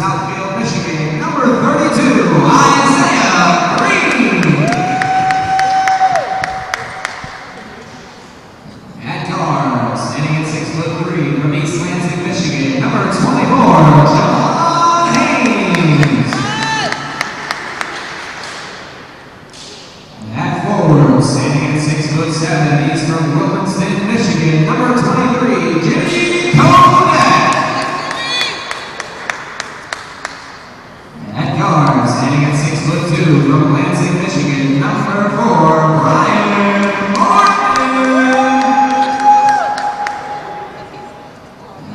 Southfield, Michigan, number 32, Isaiah Green. At guard, standing at 6'3", from East Lansing, Michigan, number 24, John Haynes. At forward, standing at 6'7", he's from Williamston, Michigan, number 23, Jimmy Kodak. At guard, standing at 6'2", from Lansing, Michigan, number 4, Brian Martin.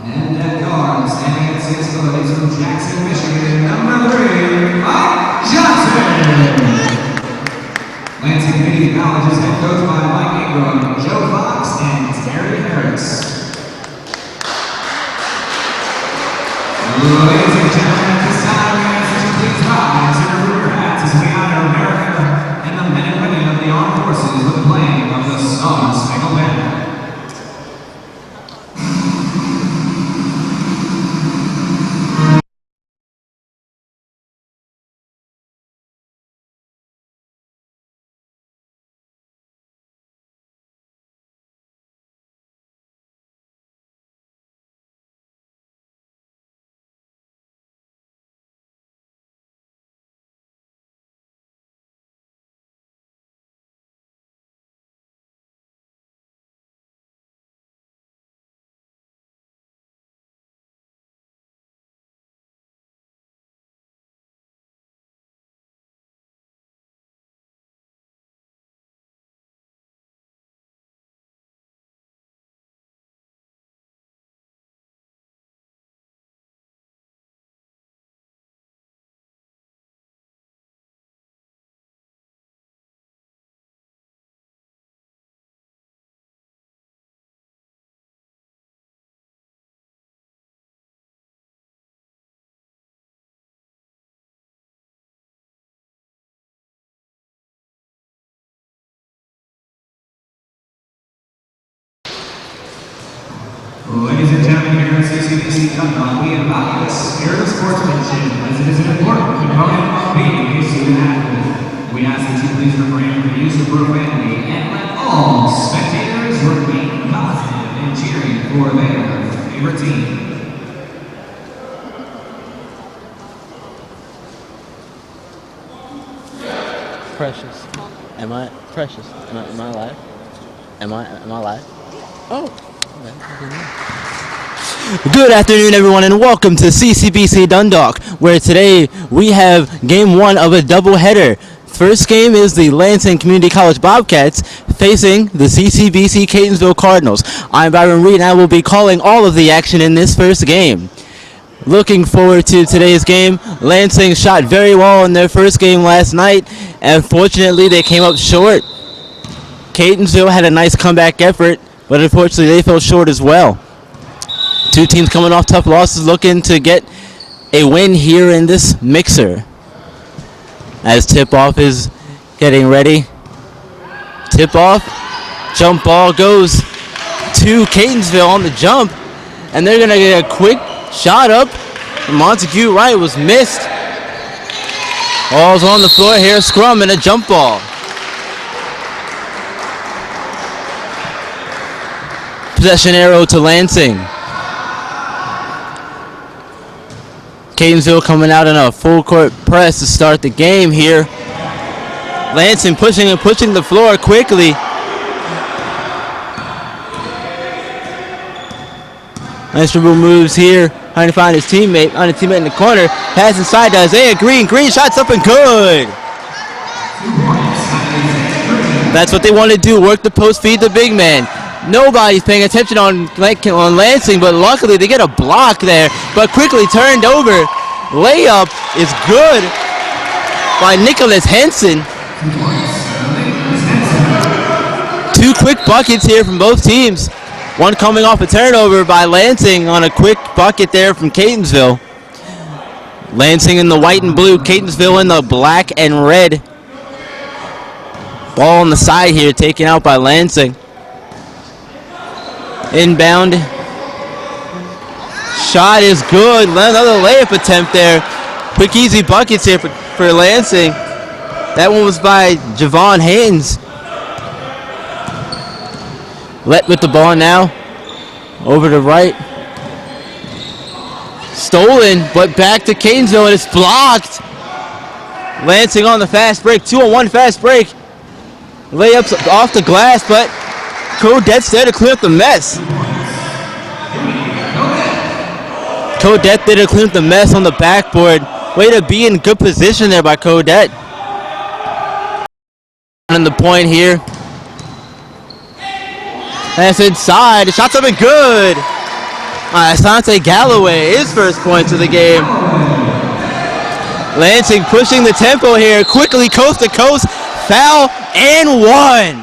And at guard, standing at 6 foot, he's from Jackson, Michigan, number 3, Mike Johnson. Lansing Community College is head coached by Mike Ingram, Joe Fox, and Terry Harris. Ladies and gentlemen, at this time, we ask that you please rise and remove your hats as we honor America and the men and women of the armed forces with the playing of the Star Spangled Banner. Ladies and gentlemen, here at CCBC Dundalk, we embody the spirit of sportsmanship as it is an important component of being a student athlete. We ask that you please refrain from the use of profanity and let all spectators remain positive and cheering for their favorite team. Precious. Am I precious? Am I alive? Am I alive? Oh. Good afternoon, everyone, and welcome to CCBC Dundalk, where today we have game one of a doubleheader. First game is the Lansing Community College Bobcats facing the CCBC Catonsville Cardinals. I'm Byron Reed, and I will be calling all of the action in this first game. Looking forward to today's game. Lansing shot very well in their first game last night, and unfortunately they came up short. Catonsville had a nice comeback effort, but unfortunately they fell short as well. Two teams coming off tough losses looking to get a win here in this mixer. As tip-off is getting ready. Tip-off, jump ball goes to Catonsville on the jump, and they're going to get a quick shot up. Montague Wright was missed. Ball's on the floor here, scrum and a jump ball. Possession arrow to Lansing. Catonsville coming out in a full court press to start the game here. Lansing pushing the floor quickly. Nice dribble moves here, trying to find his teammate in the corner. Pass inside to Isaiah Green. Green shot's up and good. That's what they want to do, work the post, feed the big man. Nobody's paying attention on Lansing, but luckily they get a block there, but quickly turned over. Layup is good by Nicholas Henson. Two quick buckets here from both teams. One coming off a turnover by Lansing on a quick bucket there from Catonsville. Lansing in the white and blue, Catonsville in the black and red. Ball on the side here, taken out by Lansing. Inbound. Shot is good. Another layup attempt there. Quick, easy buckets here for Lansing. That one was by Javon Haynes. Let with the ball now. Over to right. Stolen, but back to Catonsville, and it's blocked. Lansing on the fast break. 2-on-1 fast break. Layups off the glass, but Codette's there to clean up the mess. Codette there to clean up the mess on the backboard. Way to be in good position there by Codette. On the point here. That's inside. The shot's up and good. Asante Galloway, his first points of the game. Lansing pushing the tempo here. Quickly coast to coast. Foul and one.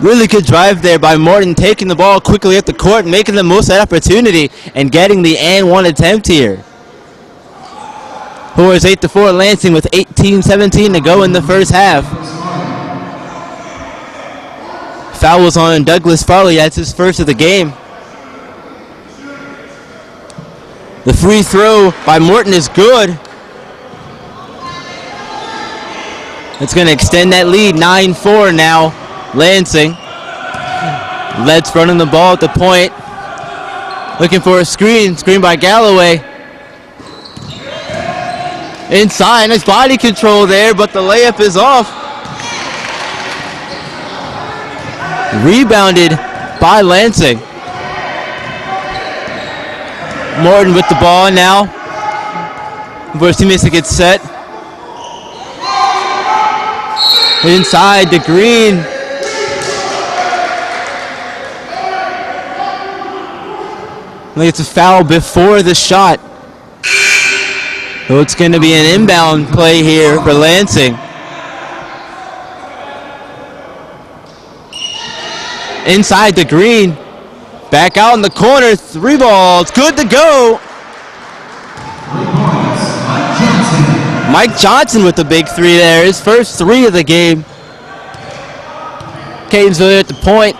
Really good drive there by Morton, taking the ball quickly at the court, making the most of that opportunity, and getting the and one attempt here. Scores 8-4 Lansing with 18-17 to go in the first half. Foul was on Douglas Farley. That's his first of the game. The free throw by Morton is good. It's going to extend that lead, 9-4 now. Lansing. Let's running the ball at the point. Looking for a screen. Screen by Galloway. Inside. Nice body control there, but the layup is off. Rebounded by Lansing. Morton with the ball now. For his teammates to get set. Inside to Green. I think it's a foul before the shot. So it's going to be an inbound play here for Lansing. Inside to Green. Back out in the corner. 3 balls. Good to go. Mike Johnson with the big 3 there. His first 3 of the game. Catonsville at the point.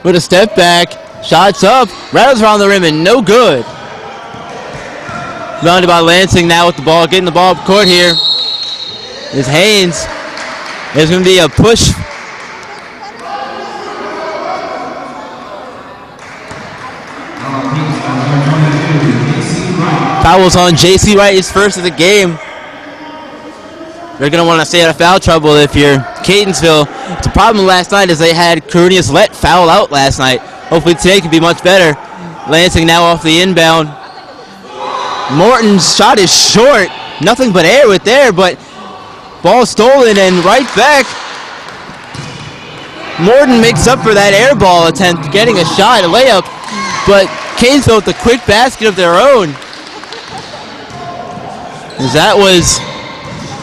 With a step back. Shots up. Rattles around the rim and no good. Rounded by Lansing now with the ball. Getting the ball up court here is Haynes. There's going to be a push. Foul was on J.C. Wright, his first of the game. They're going to want to stay out of foul trouble if you're Catonsville. The problem last night is they had Cornelius Lett foul out last night. Hopefully today can be much better. Lansing now off the inbound. Morton's shot is short. Nothing but air with there, but ball stolen and right back. Morton makes up for that air ball attempt, getting a shot, a layup, but Catonsville with a quick basket of their own. As that was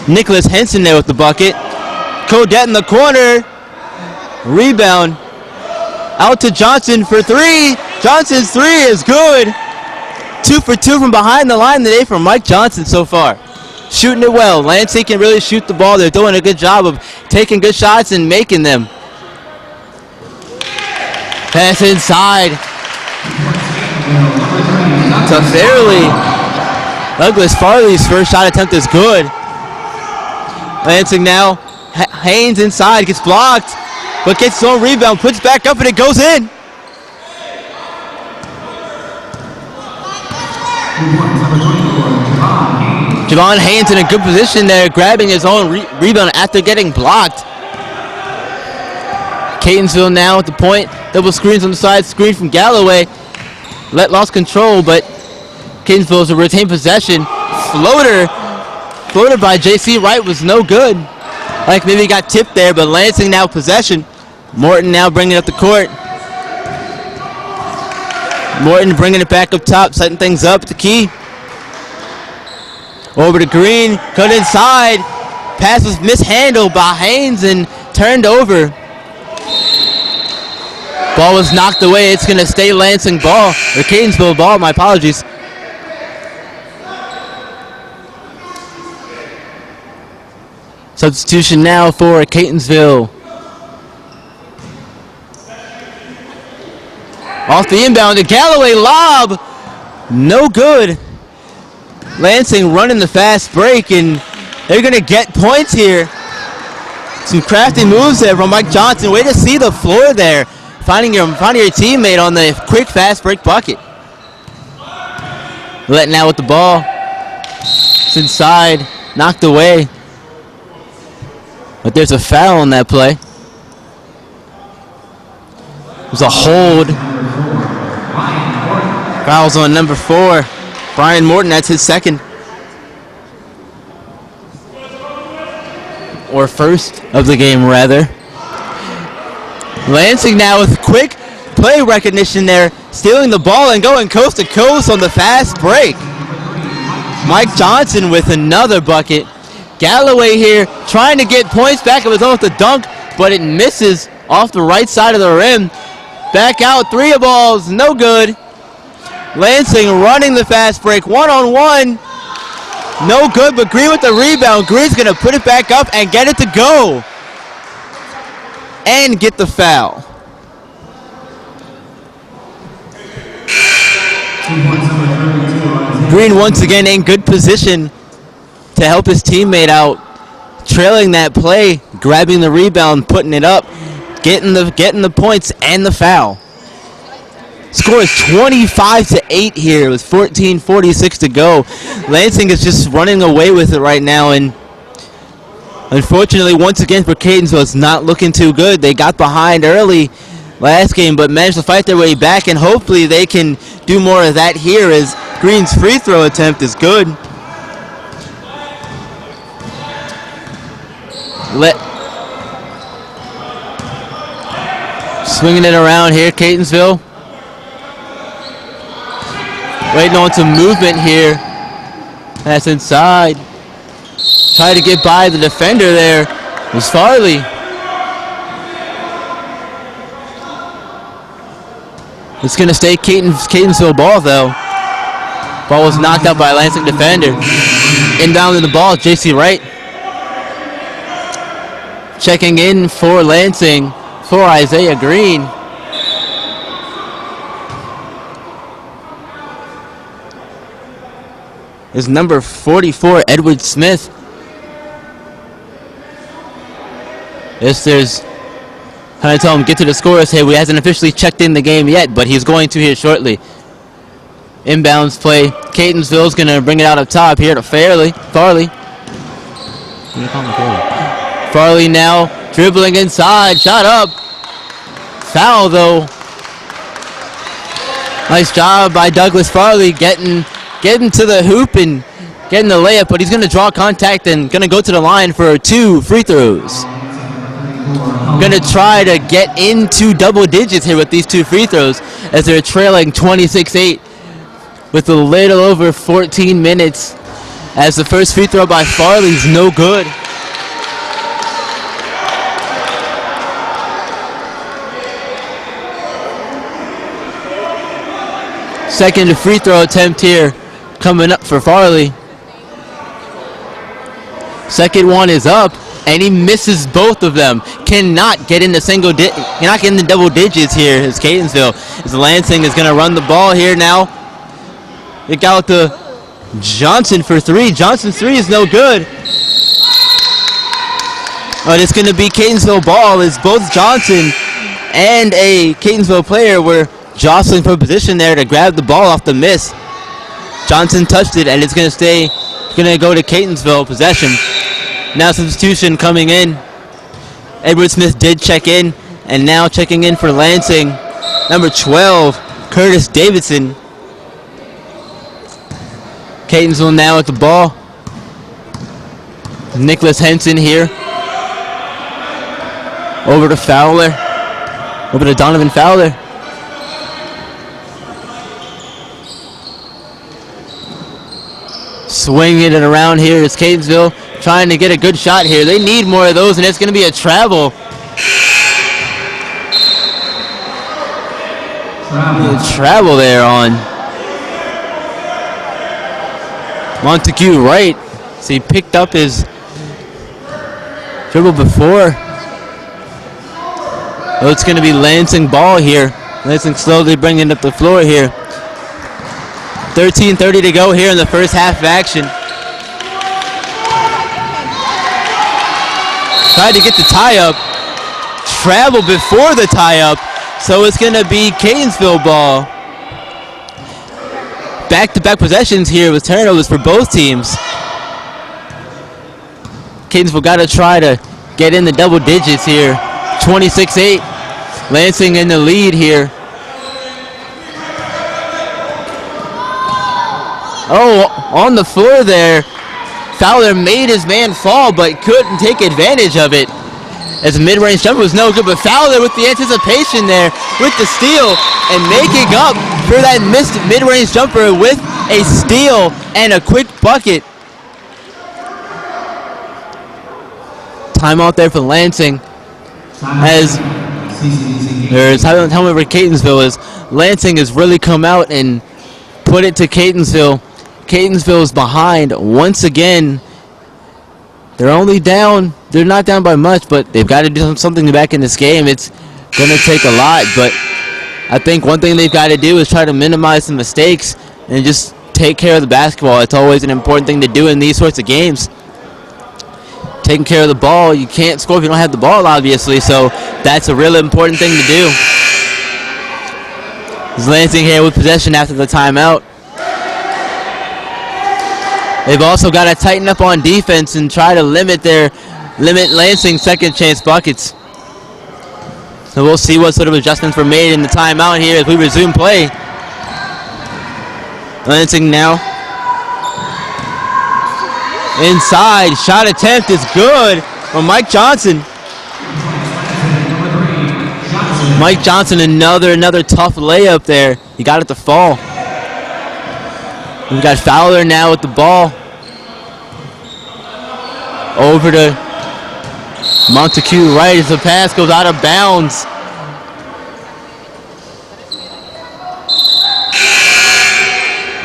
Nicholas Henson there with the bucket. Codette in the corner. Rebound. Out to Johnson for 3. Johnson's 3 is good. 2 for 2 from behind the line today from Mike Johnson so far. Shooting it well. Lansing can really shoot the ball. They're doing a good job of taking good shots and making them. Pass inside. To Fairley. Douglas Farley's first shot attempt is good. Lansing now. Haynes inside. Gets blocked. But gets his own rebound. Puts back up and it goes in. Javon Haynes in a good position there, grabbing his own rebound after getting blocked. Catonsville now at the point. Double screens on the side. Screen from Galloway. Let lost control, but Catonsville's a retained possession. Floater by J.C. Wright was no good. Like maybe he got tipped there, but Lansing now possession. Morton now bringing up the court. Morton bringing it back up top, setting things up at the key. Over to Green, cut inside. Pass was mishandled by Haynes and turned over. Ball was knocked away. It's going to stay Lansing ball, or Catonsville ball, my apologies. Substitution now for Catonsville. Off the inbound to Galloway, lob, no good. Lansing running the fast break, and they're gonna get points here. Some crafty moves there from Mike Johnson. Way to see the floor there, finding your teammate on the quick fast break bucket. Letting out with the ball. It's inside, knocked away. But there's a foul on that play. There's a hold. Foul's on number 4. Brian Morton, that's his second. Or first of the game, rather. Lansing now with quick play recognition there, stealing the ball and going coast to coast on the fast break. Mike Johnson with another bucket. Galloway here trying to get points back of his own with the dunk, but it misses off the right side of the rim. Back out, 3 balls, no good. Lansing running the fast break, 1-on-1. No good, but Green with the rebound. Green's gonna put it back up and get it to go. And get the foul. Green once again in good position to help his teammate out. Trailing that play, grabbing the rebound, putting it up, getting the points and the foul. Score is 25-8 here with 14:46 to go. Lansing is just running away with it right now, and unfortunately, once again for Catonsville, it's not looking too good. They got behind early last game, but managed to fight their way back, and hopefully they can do more of that here as Green's free throw attempt is good. Swinging it around here, Catonsville. Waiting on some movement here. That's inside. Try to get by the defender there. It was Farley. It's going to stay Catonsville ball, though. Ball was knocked out by a Lansing defender. Inbound to the ball, J.C. Wright. Checking in for Lansing for Isaiah Green. Is number 44, Edward Smith. Yes, there's trying to tell him get to the scores. Hey, we hasn't officially checked in the game yet, but he's going to here shortly. Inbounds play. Catonsville's going to bring it out up top here to Farley. Farley now dribbling inside. Shot up. Foul, though. Nice job by Douglas Farley getting to the hoop and getting the layup, but he's going to draw contact and going to go to the line for 2 free throws. Going to try to get into double digits here with these 2 free throws as they're trailing 26-8 with a little over 14 minutes as the first free throw by Farley is no good. Second free throw attempt here coming up for Farley. Second one is up, and he misses both of them. Cannot get into double digits here as Catonsville. As Lansing is going to run the ball here now. It got to Johnson for 3. Johnson's 3 is no good. But it's going to be Catonsville ball as both Johnson and a Catonsville player were jostling for position there to grab the ball off the miss. Johnson touched it, and it's going to go to Catonsville possession. Now substitution coming in. Edward Smith did check in, and now checking in for Lansing, number 12, Curtis Davidson. Catonsville now with the ball. Nicholas Henson here. Over to Fowler. Over to Donovan Fowler. Swinging it around here is Catonsville trying to get a good shot here. They need more of those, and it's going to be a travel. Travel there on Montague Wright. So he picked up his Dribble before. Oh, it's going to be Lansing ball here. Lansing slowly bringing up the floor here. 13:30 to go here in the first half of action. Tried to get the tie-up. Travel before the tie-up. So it's going to be Catonsville ball. Back-to-back possessions here with turnovers for both teams. Catonsville got to try to get in the double digits here. 26-8. Lansing in the lead here. Oh, on the floor there. Fowler made his man fall, but couldn't take advantage of it. As a mid-range jumper was no good, but Fowler with the anticipation there, with the steal, and making up for that missed mid-range jumper with a steal and a quick bucket. Timeout there for Lansing. As there's tell me where Catonsville is. Lansing has really come out and put it to Catonsville. Catonsville is behind once again. They're only down. They're not down by much, but they've got to do something back in this game. It's going to take a lot, but I think one thing they've got to do is try to minimize the mistakes and just take care of the basketball. It's always an important thing to do in these sorts of games. Taking care of the ball. You can't score if you don't have the ball, obviously, so that's a really important thing to do. Is Lansing here with possession after the timeout. They've also got to tighten up on defense and try to limit Lansing's second chance buckets. So we'll see what sort of adjustments were made in the timeout here as we resume play. Lansing now. Inside, shot attempt is good from Mike Johnson. Mike Johnson, another tough layup there. He got it to fall. We've got Fowler now with the ball. Over to Montague Wright as the pass goes out of bounds.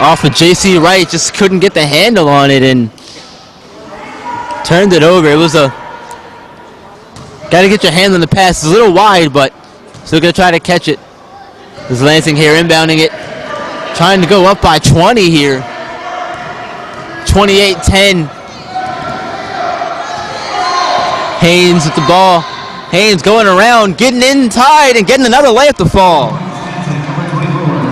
Off of J.C. Wright, just couldn't get the handle on it and turned it over. It was got to get your hand on the pass. It's a little wide, but still going to try to catch it. There's Lansing here inbounding it. Trying to go up by 20 here. 28-10. Haynes with the ball. Haynes going around, getting in tied, and getting another layup to fall.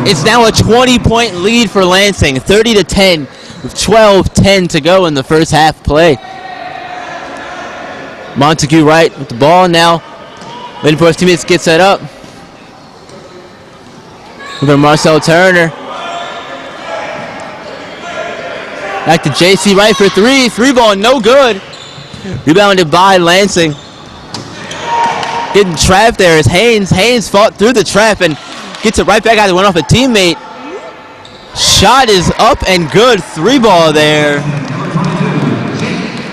It's now a 20-point lead for Lansing, 30-10, with 12:10 to go in the first half play. Montague Wright with the ball now. Waiting for his teammates to get set up. Over Marcel Turner. Back to J.C. Wright for three. Three ball, no good. Rebounded by Lansing. Getting trapped there is Haynes. Haynes fought through the trap and gets it right back out. It went off a teammate. Shot is up and good. Three ball there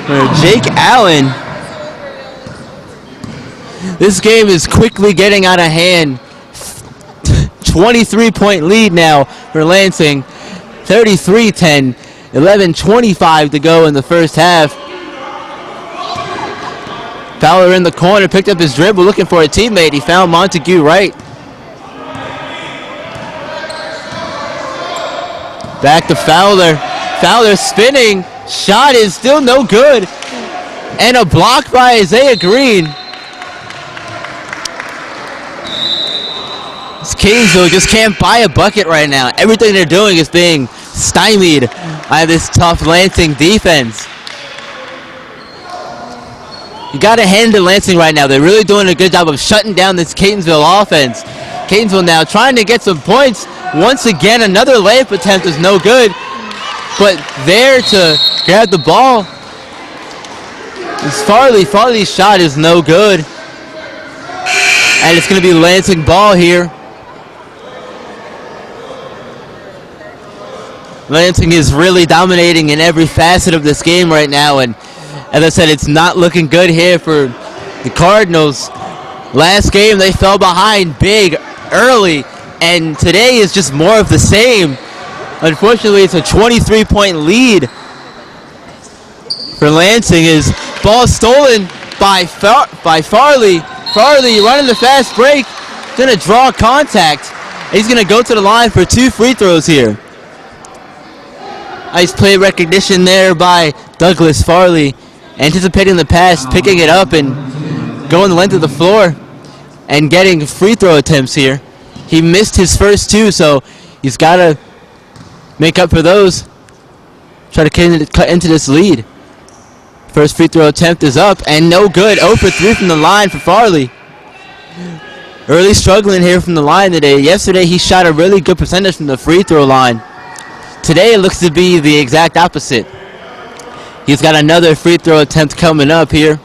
for Jake Allen. This game is quickly getting out of hand. 23-point lead now for Lansing. 33-10. 11:25 to go in the first half. Fowler in the corner, picked up his dribble, looking for a teammate. He found Montague Wright. Back to Fowler. Fowler spinning. Shot is still no good. And a block by Isaiah Green. Catonsville just can't buy a bucket right now. Everything they're doing is being stymied by this tough Lansing defense. You got to hand to Lansing right now. They're really doing a good job of shutting down this Catonsville offense. Catonsville now trying to get some points. Once again, another layup attempt is no good. But there to grab the ball. This Farley's shot is no good. And it's going to be Lansing ball here. Lansing is really dominating in every facet of this game right now, and as I said, it's not looking good here for the Cardinals. Last game they fell behind big early, and today is just more of the same. Unfortunately, it's a 23-point lead for Lansing. Is ball stolen by Farley. Farley running the fast break. Gonna draw contact. He's gonna go to the line for 2 free throws here. Nice play recognition there by Douglas Farley. Anticipating the pass, picking it up and going the length of the floor and getting free throw attempts here. He missed his first 2, so he's got to make up for those. Try to cut into this lead. First free throw attempt is up and no good. 0 for 3 from the line for Farley. Early struggling here from the line today. Yesterday he shot a really good percentage from the free throw line. Today it looks to be the exact opposite. He's got another free throw attempt coming up here.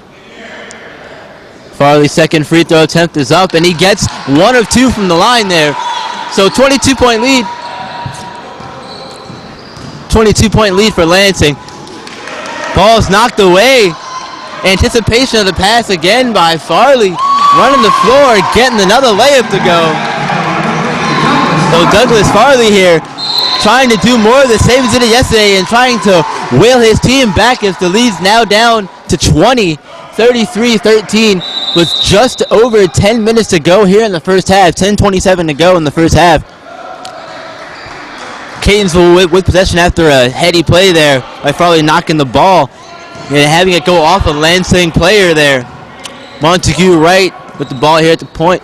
Farley's second free throw attempt is up, and he gets 1 of 2 from the line there. So 22-point lead. 22-point lead for Lansing. Ball's knocked away. Anticipation of the pass again by Farley. Running the floor, getting another layup to go. So Douglas Farley here trying to do more of the same as he did yesterday and trying to wheel his team back as the lead's now down to 20, 33-13 with just over 10 minutes to go here in the first half. 10:27 to go in the first half. Catonsville with possession after a heady play there by Farley knocking the ball and having it go off a Lansing player there. Montague Wright with the ball here at the point.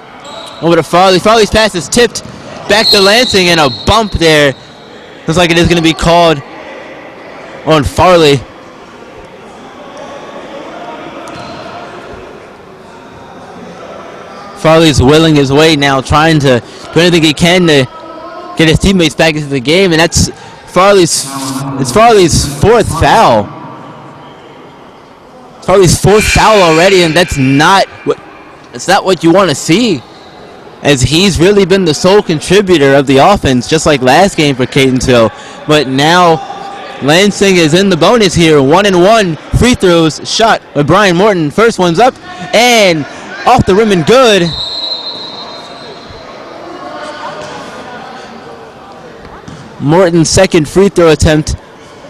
Over to Farley. Farley's pass is tipped back to Lansing and a bump there. Looks like it is going to be called on Farley. Farley's willing his way now, trying to do anything he can to get his teammates back into the game, and that's Farley's 4th foul. Farley's 4th foul already, and that's not what you want to see, as he's really been the sole contributor of the offense, just like last game for Catonsville. But now Lansing is in the bonus here. 1-and-1 free throws shot by Brian Morton. First one's up and off the rim and good. Morton's second free throw attempt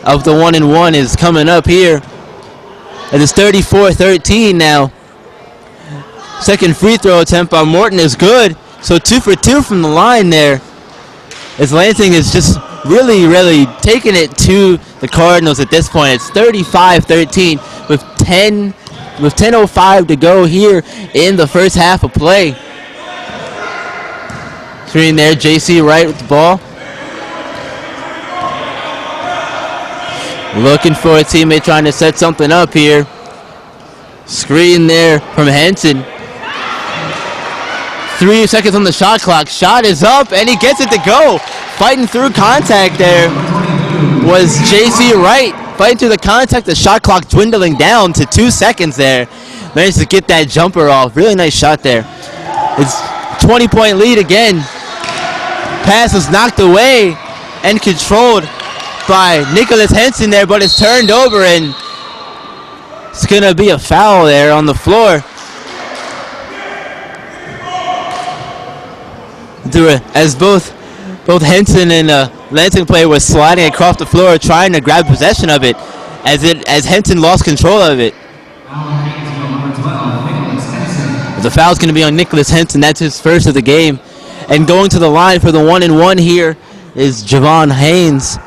of the 1-and-1 is coming up here. And it's 34-13 now. Second free throw attempt by Morton is good. So 2 for 2 from the line there. As Lansing is just really taking it to the Cardinals at this point. It's 35-13 with 10:05 to go here in the first half of play. Screen there, J.C. Wright with the ball. Looking for a teammate trying to set something up here. Screen there from Henson. 3 seconds on the shot clock. Shot is up, and he gets it to go. Fighting through contact there was J.C. Wright. Fighting through the contact, the shot clock dwindling down to 2 seconds there. Managed to get that jumper off. Really nice shot there. It's 20-point lead again. Pass was knocked away and controlled by Nicholas Henson there, but it's turned over, and it's going to be a foul there on the floor. As both Henson and Lansing player was sliding across the floor trying to grab possession of it as Henson lost control of it. The foul's going to be on Nicholas Henson. That's his first of the game. And going to the line for the 1-and-1 here is Javon Haynes.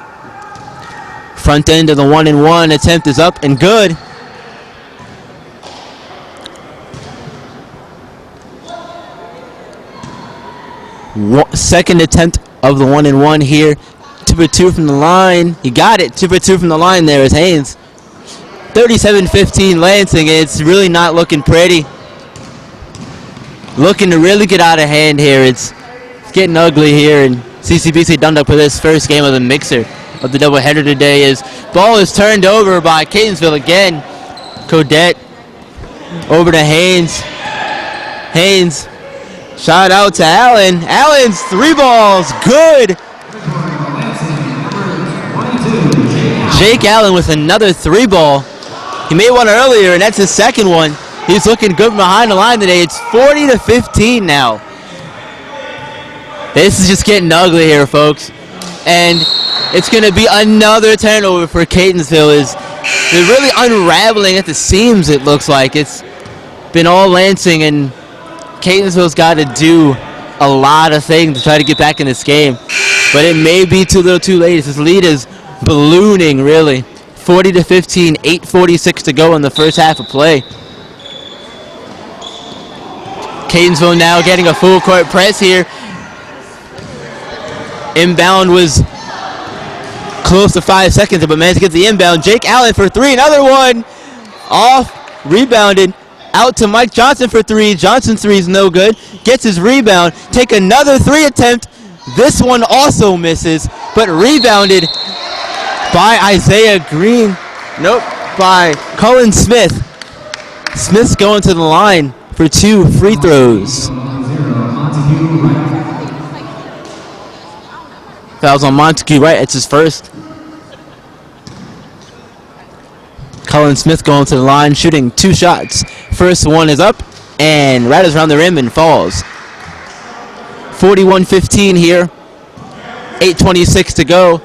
Front end of the 1-and-1 attempt is up and good. Second attempt of the 1-and-1 here. 2 for 2 from the line. He got it. 2 for 2 from the line there is Haynes. 37-15 Lansing. It's really not looking pretty. Looking to really get out of hand here. It's getting ugly here in CCBC Dundalk for this first game of the mixer of the doubleheader today. Is ball is turned over by Catonsville again. Codette over to Haynes. Haynes shot out to Allen. Allen's 3 balls good. Jake Allen with another 3 ball. He made one earlier, and that's his second one. He's looking good behind the line today. It's 40-15 now. This is just getting ugly here, folks. And it's going to be another turnover for Catonsville. They're really unraveling at the seams, it looks like. It's been all Lansing, and Catonsville's got to do a lot of things to try to get back in this game. But it may be too little too late. This lead is ballooning, really. 40-15, 8:46 to go in the first half of play. Catonsville now getting a full court press here. Inbound was close to 5 seconds, but managed to get the inbound. Jake Allen for three, another one. Off, rebounded, out to Mike Johnson for three. Johnson's three is no good. Gets his rebound, take another three attempt. This one also misses, but rebounded by Isaiah Green. Nope, by Cullen Smith. Smith's going to the line for 2 free throws. Fouls on Montague Wright, it's his first. Cullen Smith going to the line, shooting 2 shots. First one is up and rattles around the rim and falls. 41-15 here. 8:26 to go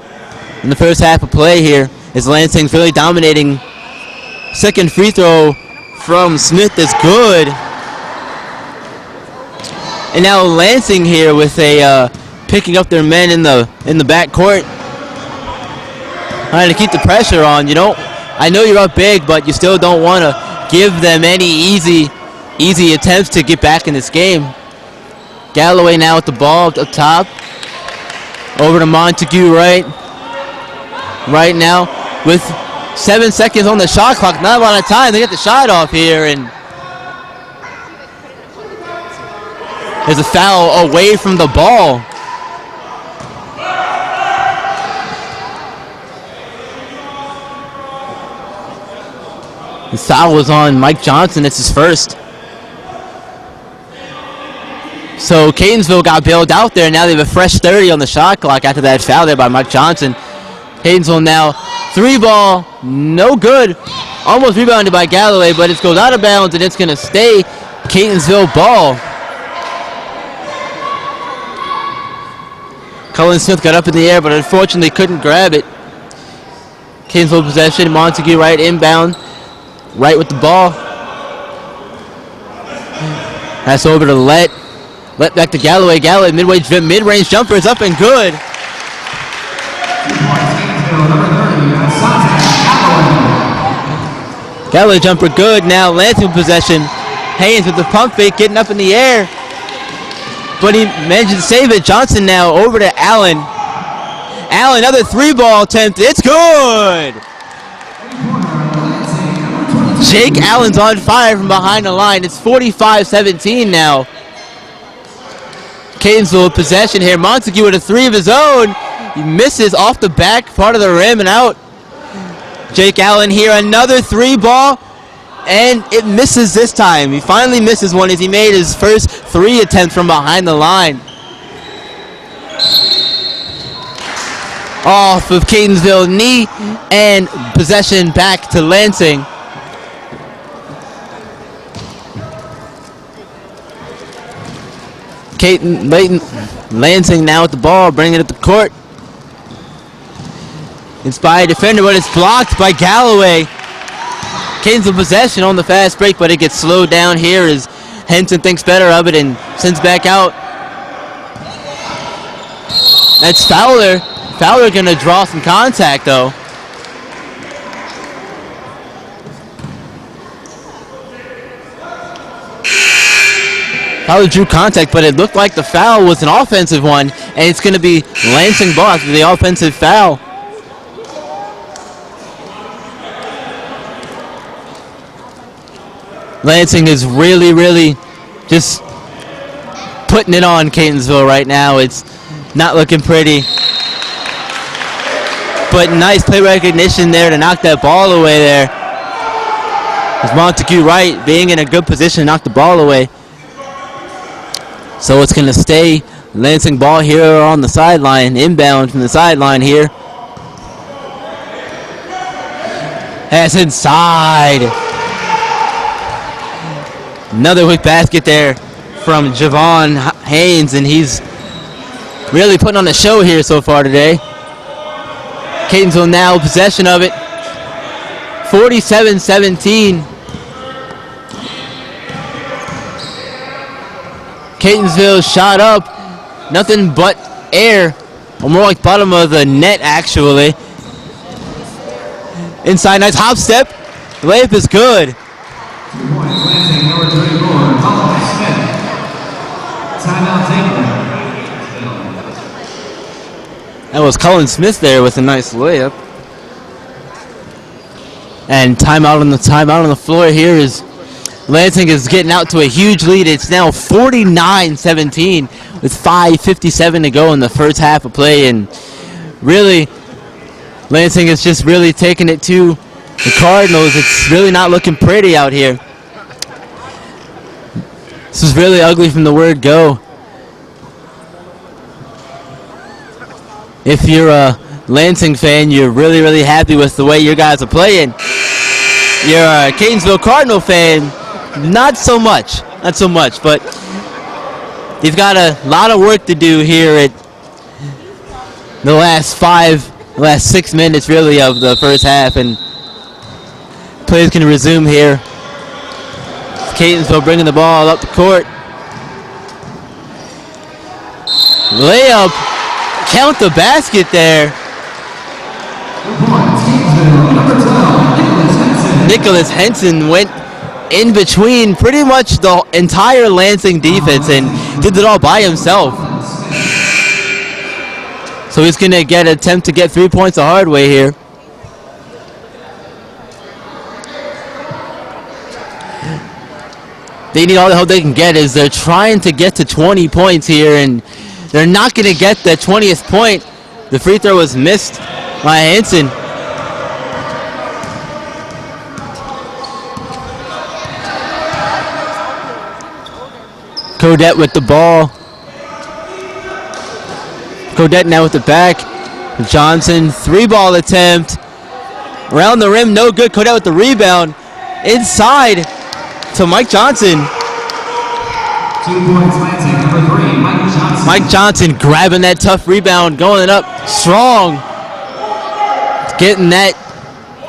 in the first half of play here. As Lansing's really dominating. Second free throw from Smith is good. And now Lansing here with a picking up their men in the backcourt, trying to keep the pressure on. I know you're up big, but you still don't want to give them any easy attempts to get back in this game. Galloway now with the ball up top. Over to Montague Wright. Right now with 7 seconds on the shot clock. Not a lot of time to get the shot off here, and there's a foul away from the ball. The foul was on Mike Johnson. It's his first. So Catonsville got bailed out there. Now they have a fresh 30 on the shot clock after that foul there by Mike Johnson. Catonsville now 3-ball, no good. Almost rebounded by Galloway, but it goes out of bounds and it's going to stay Catonsville ball. Cullen Smith got up in the air, but unfortunately couldn't grab it. Catonsville possession. Montague Wright inbound. Right with the ball. Pass over to Let back to Galloway. Galloway mid-range jumper is up and good. Galloway jumper good. Now Lansing possession. Haynes with the pump fake, getting up in the air, but he managed to save it. Johnson now over to Allen. Allen, another 3-ball attempt. It's good. Jake Allen's on fire from behind the line. It's 45-17 now. Catonsville possession here. Montague with a 3 of his own. He misses off the back part of the rim and out. Jake Allen here, another 3-ball, and it misses this time. He finally misses one as he made his first 3 attempt from behind the line. Off of Catonsville knee, and possession back to Lansing. Lansing now with the ball, bringing it up the court. It's by a defender, but it's blocked by Galloway. Catonsville possession on the fast break, but it gets slowed down here as Henson thinks better of it and sends back out. That's Fowler. Fowler gonna draw some contact though. Fowler drew contact, but it looked like the foul was an offensive one, and it's going to be Lansing ball after the offensive foul. Lansing is really just putting it on Catonsville right now. It's not looking pretty. But nice play recognition there to knock that ball away there. It's Montague Wright being in a good position to knock the ball away. So it's going to stay Lansing ball here on the sideline, inbound from the sideline here. That's inside. Another quick basket there from Javon Haynes, and he's really putting on a show here so far today. Catonsville now possession of it. 47-17. Catonsville shot up. Nothing but air. Or more like bottom of the net, actually. Inside, nice hop step. Layup is good. 2 points, Lansing, number 34, Thomas Smith. Timeout taken. That was Colin Smith there with a nice layup. And timeout on the floor here is Lansing is getting out to a huge lead. It's now 49-17 with 5:57 to go in the first half of play. And really, Lansing is just really taking it to the Cardinals. It's really not looking pretty out here. This is really ugly from the word go. If you're a Lansing fan, you're really, really happy with the way your guys are playing. You're a Catonsville Cardinal fan, not so much. Not so much, but they've got a lot of work to do here at the last 6 minutes, really, of the first half, and plays can resume here. Catonsville bringing the ball up the court. Layup. Count the basket there. Nicholas Henson went in between pretty much the entire Lansing defense and did it all by himself. So he's going to attempt to get 3 points the hard way here. They need all the help they can get as they're trying to get to 20 points here, and they're not going to get that 20th point. The free throw was missed by Henson. Codette with the ball. Codette now with the back. Johnson, 3-ball attempt. Around the rim, no good. Codette with the rebound. Inside to Mike Johnson. 2 points, Lansing, number 3, Mike Johnson. Mike Johnson grabbing that tough rebound, going up strong. Getting that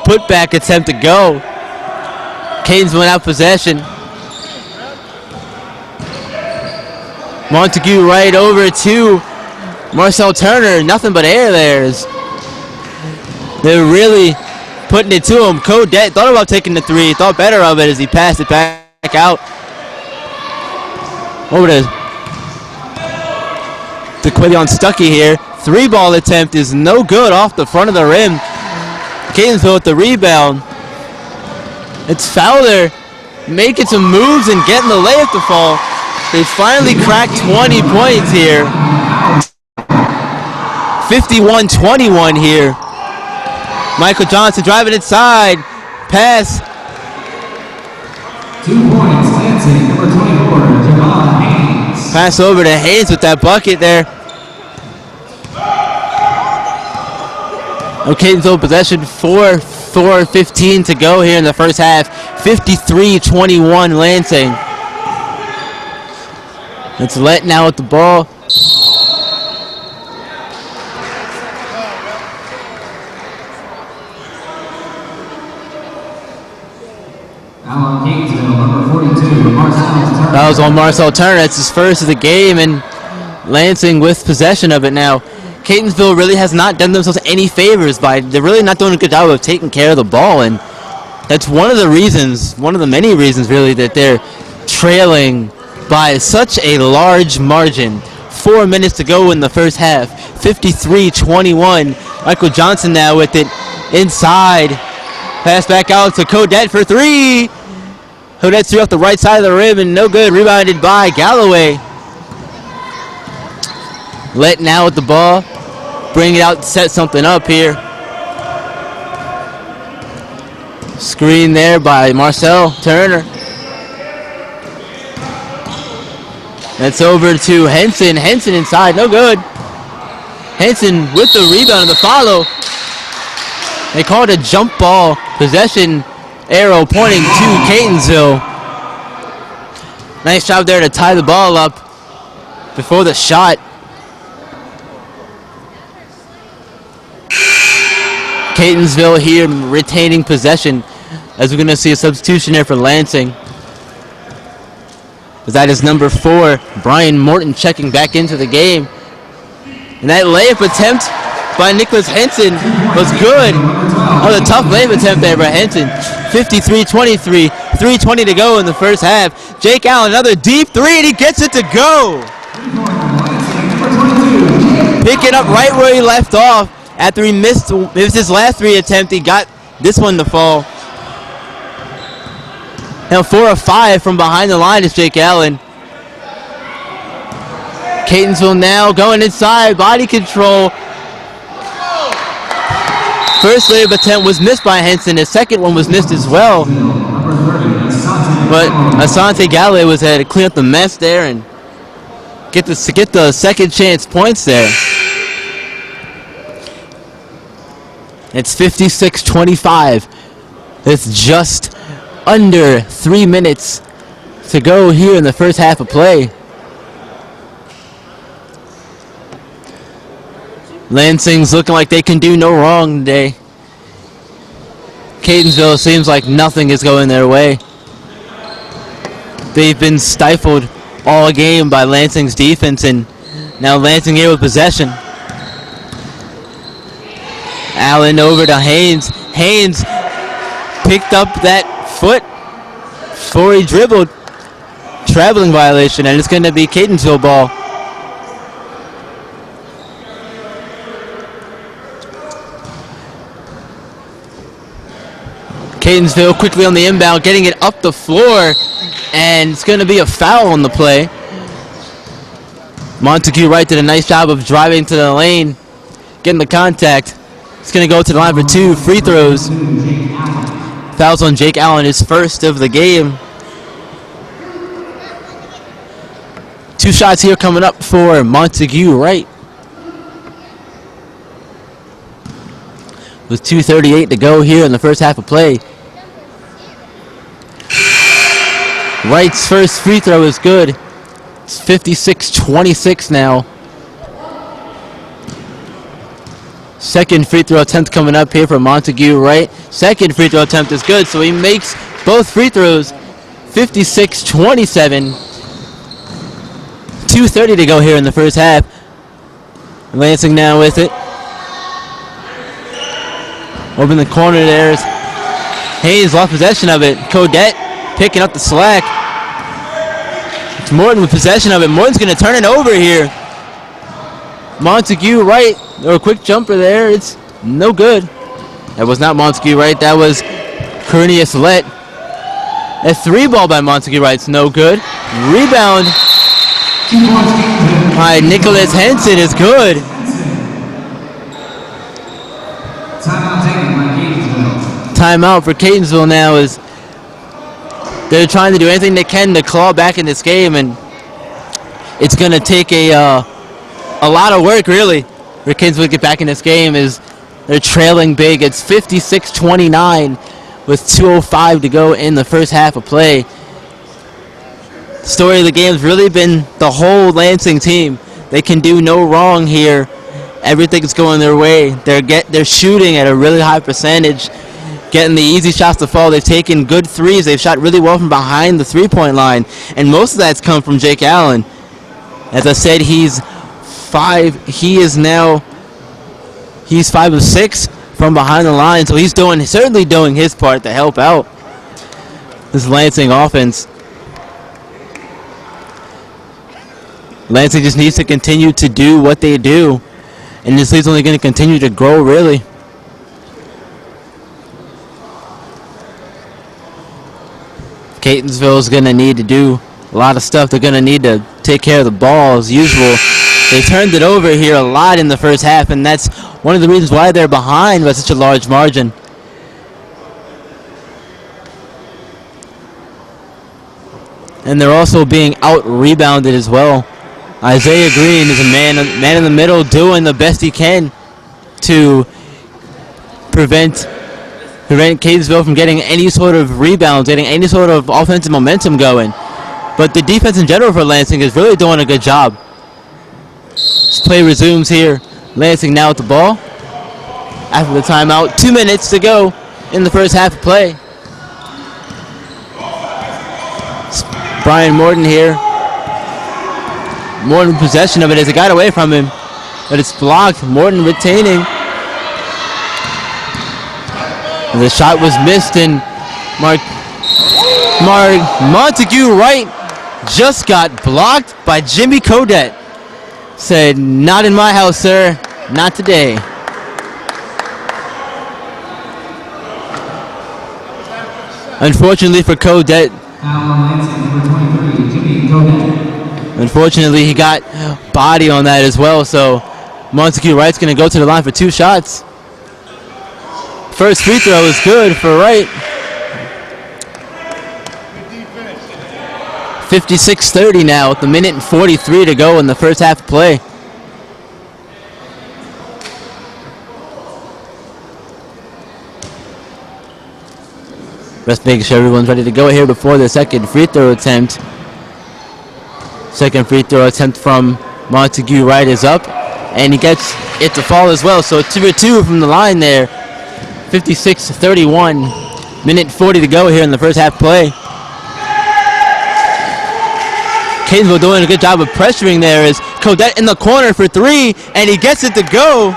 putback attempt to go. Canes went out possession. Montague right over to Marcel Turner. Nothing but air there. They're really putting it to him. Codette thought about taking the 3. Thought better of it as he passed it back out. Over to Quillian Stuckey here. 3-ball attempt is no good off the front of the rim. Catonsville with the rebound. It's Fowler making some moves and getting the layup to fall. They finally cracked 20 points here. 51-21 here. Michael Johnson driving inside. Pass. 2 points, Lansing, number 24, Javon Haynes. Pass over to Haynes with that bucket there. Catonsville possession, 4:15 to go here in the first half. 53-21 Lansing. It's Lett now with the ball. Now on Catonsville, number 42, Marcel Turner. That was on Marcel Turner. That's his first of the game, and Lansing with possession of it now. Catonsville really has not done themselves any favors they're really not doing a good job of taking care of the ball, and that's one of the many reasons really that they're trailing by such a large margin. 4 minutes to go in the first half. 53-21. Michael Johnson now with it inside. Pass back out to Codette for 3. Codette threw off the right side of the rim and no good. Rebounded by Galloway. Lett now with the ball. Bring it out, set something up here. Screen there by Marcel Turner. That's over to Henson. Henson inside, no good. Henson with the rebound and the follow. They call it a jump ball. Possession arrow pointing to Catonsville. Nice job there to tie the ball up before the shot. Catonsville here retaining possession as we're going to see a substitution here for Lansing. That is number 4, Brian Morton, checking back into the game. And that layup attempt by Nicholas Henson was good. Oh, a tough layup attempt there by Henson. 53-23, 3:20 to go in the first half. Jake Allen, another deep 3, and he gets it to go. Picking up right where he left off after he missed his last 3 attempt. He got this one to fall. Now 4 of 5 from behind the line is Jake Allen. Catonsville now going inside, body control. First layup attempt was missed by Henson. His second one was missed as well. But Asante Galley was there to clean up the mess there and get the second chance points there. It's 56-25. It's just under 3 minutes to go here in the first half of play. Lansing's looking like they can do no wrong today. Catonsville seems like nothing is going their way. They've been stifled all game by Lansing's defense, and now Lansing here with possession. Allen over to Haynes. Haynes picked up that foot before he dribbled. Traveling violation, and it's going to be Catonsville ball. Catonsville quickly on the inbound, getting it up the floor, and it's going to be a foul on the play. Montague Wright did a nice job of driving to the lane, getting the contact. It's going to go to the line for 2 free throws. Fouls on Jake Allen, his first of the game. 2 shots here coming up for Montague Wright. With 2:38 to go here in the first half of play. Wright's first free throw is good. It's 56-26 now. Second free throw attempt coming up here for Montague Wright. Second free throw attempt is good, so he makes both free throws. 56-27. 2:30 to go here in the first half. Lansing now with it. Over in the corner there's Hayes, lost possession of it. Codette picking up the slack. It's Morton with possession of it. Morton's going to turn it over here. Montague Wright, or a quick jumper there. It's no good. That was not Montague Wright. That was Cornelius Lett. A 3 ball by Montague Wright's no good. Rebound by Nicholas Henson is good. Timeout for Catonsville now as they're trying to do anything they can to claw back in this game, and it's going to take a lot of work really for Catonsville to get back in this game as they're trailing big. It's 56-29 with 2:05 to go in the first half of play. The story of the game has really been the whole Lansing team. They can do no wrong here. Everything's going their way. They're shooting at a really high percentage, getting the easy shots to fall. They've taken good threes. They've shot really well from behind the three-point line, and most of that's come from Jake Allen. As I said, he's 5 of 6 from behind the line, so he's certainly doing his part to help out this Lansing offense. Lansing just needs to continue to do what they do, and this league's only going to continue to grow, really. Catonsville is going to need to do a lot of stuff. They're going to need to take care of the ball as usual. They turned it over here a lot in the first half, and that's one of the reasons why they're behind by such a large margin. And they're also being out-rebounded as well. Isaiah Green is a man in the middle doing the best he can to prevent Catonsville from getting any sort of rebounds, getting any sort of offensive momentum going. But the defense in general for Lansing is really doing a good job. This play resumes here. Lansing now with the ball. After the timeout, 2 minutes to go in the first half of play. Brian Morton here. Morton possession of it as it got away from him, but it's blocked. Morton retaining. And the shot was missed, and Montague Wright just got blocked by Jimmy Codet. Said, "Not in my house, sir. Not today." Unfortunately for Codet, unfortunately he got body on that as well, so Montague Wright's going to go to the line for 2 shots. First free throw is good for Wright. 56-30 now with a minute and 43 to go in the first half of play. Just making sure everyone's ready to go here before the second free throw attempt. Second free throw attempt from Montague Wright is up, and he gets it to fall as well. So 2 for 2 from the line there. 56-31. Minute 40 to go here in the first half play. Catonsville doing a good job of pressuring there as Codet in the corner for 3, and he gets it to go.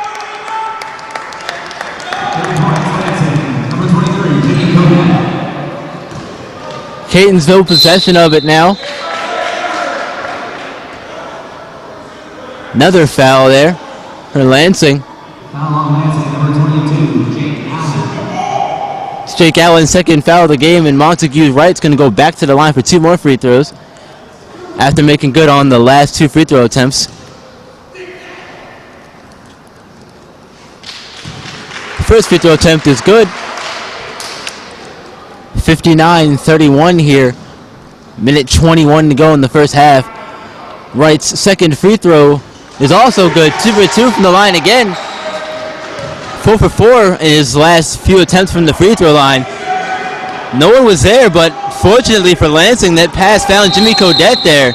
Catonsville possession of it now. Another foul there for Lansing. Foul on Lansing, number 22, Jake Allen. It's Jake Allen's second foul of the game, and Montague Wright's going to go back to the line for 2 more free throws after making good on the last 2 free throw attempts. First free throw attempt is good. 59-31 here. Minute 21 to go in the first half. Wright's second free throw is also good. 2 for 2 from the line again. 4 for 4 in his last few attempts from the free throw line. No one was there, but fortunately for Lansing, that pass found Jimmy Codet there.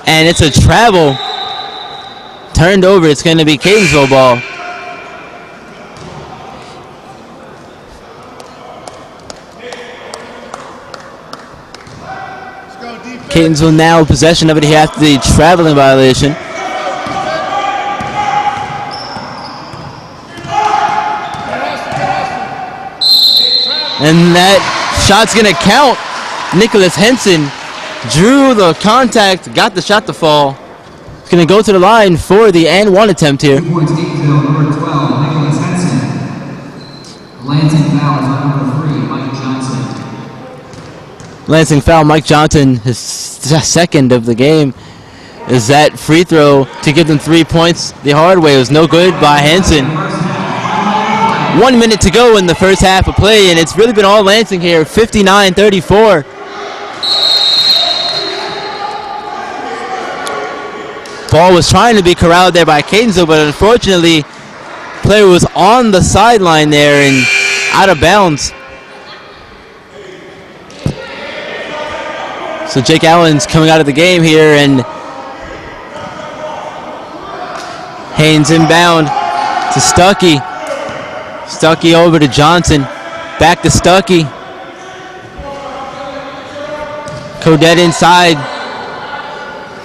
And it's a travel. Turned over. It's going to be Catonsville ball. Catonsville now possession of it here after the traveling violation. And that shot's going to count. Nicholas Henson drew the contact, got the shot to fall. It's going to go to the line for the and 1 attempt here. 2 points, Catonsville, number 12, Nicholas Henson. Lansing fouls on number 3, Mike Johnson. Lansing foul, Mike Johnson, his second of the game. Is that free throw to give them 3 points the hard way? It was no good by Henson. 1 minute to go in the first half of play, and it's really been all Lansing here, 59-34. Ball was trying to be corralled there by Catonsville, but unfortunately, player was on the sideline there and out of bounds. So Jake Allen's coming out of the game here, and Haynes inbound to Stuckey. Stuckey over to Johnson. Back to Stuckey. Codet inside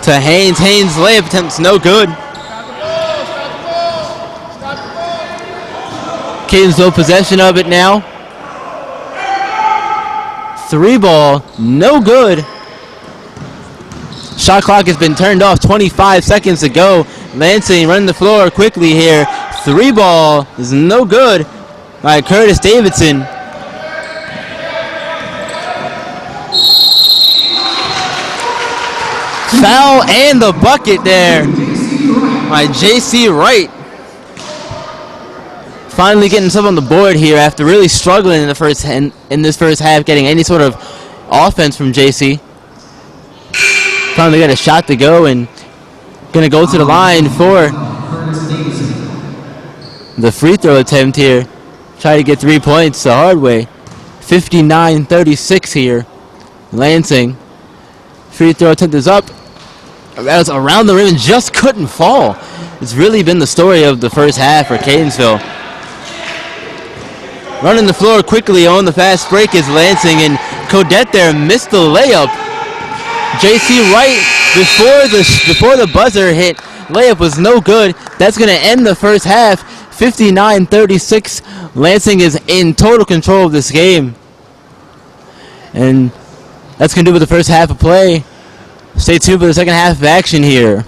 to Haynes. Haynes layup attempt's no good. Catonsville possession of it now. 3 ball, no good. Shot clock has been turned off, 25 seconds to go. Lansing running the floor quickly here. 3 ball is no good by Curtis Davidson. Foul and the bucket there by J.C. Wright. Finally getting himself on the board here after really struggling in this first half, getting any sort of offense from J.C. Finally got a shot to go and going to go to the line for the free throw attempt here. Try to get 3 points the hard way. 59-36 here. Lansing. Free throw attempt is up. That was around the rim and just couldn't fall. It's really been the story of the first half for Catonsville. Running the floor quickly on the fast break is Lansing, and Codette there missed the layup. JC right before the buzzer hit. Layup was no good. That's going to end the first half. 59-36. Lansing is in total control of this game. And that's going to do with the first half of play. Stay tuned for the second half of action here.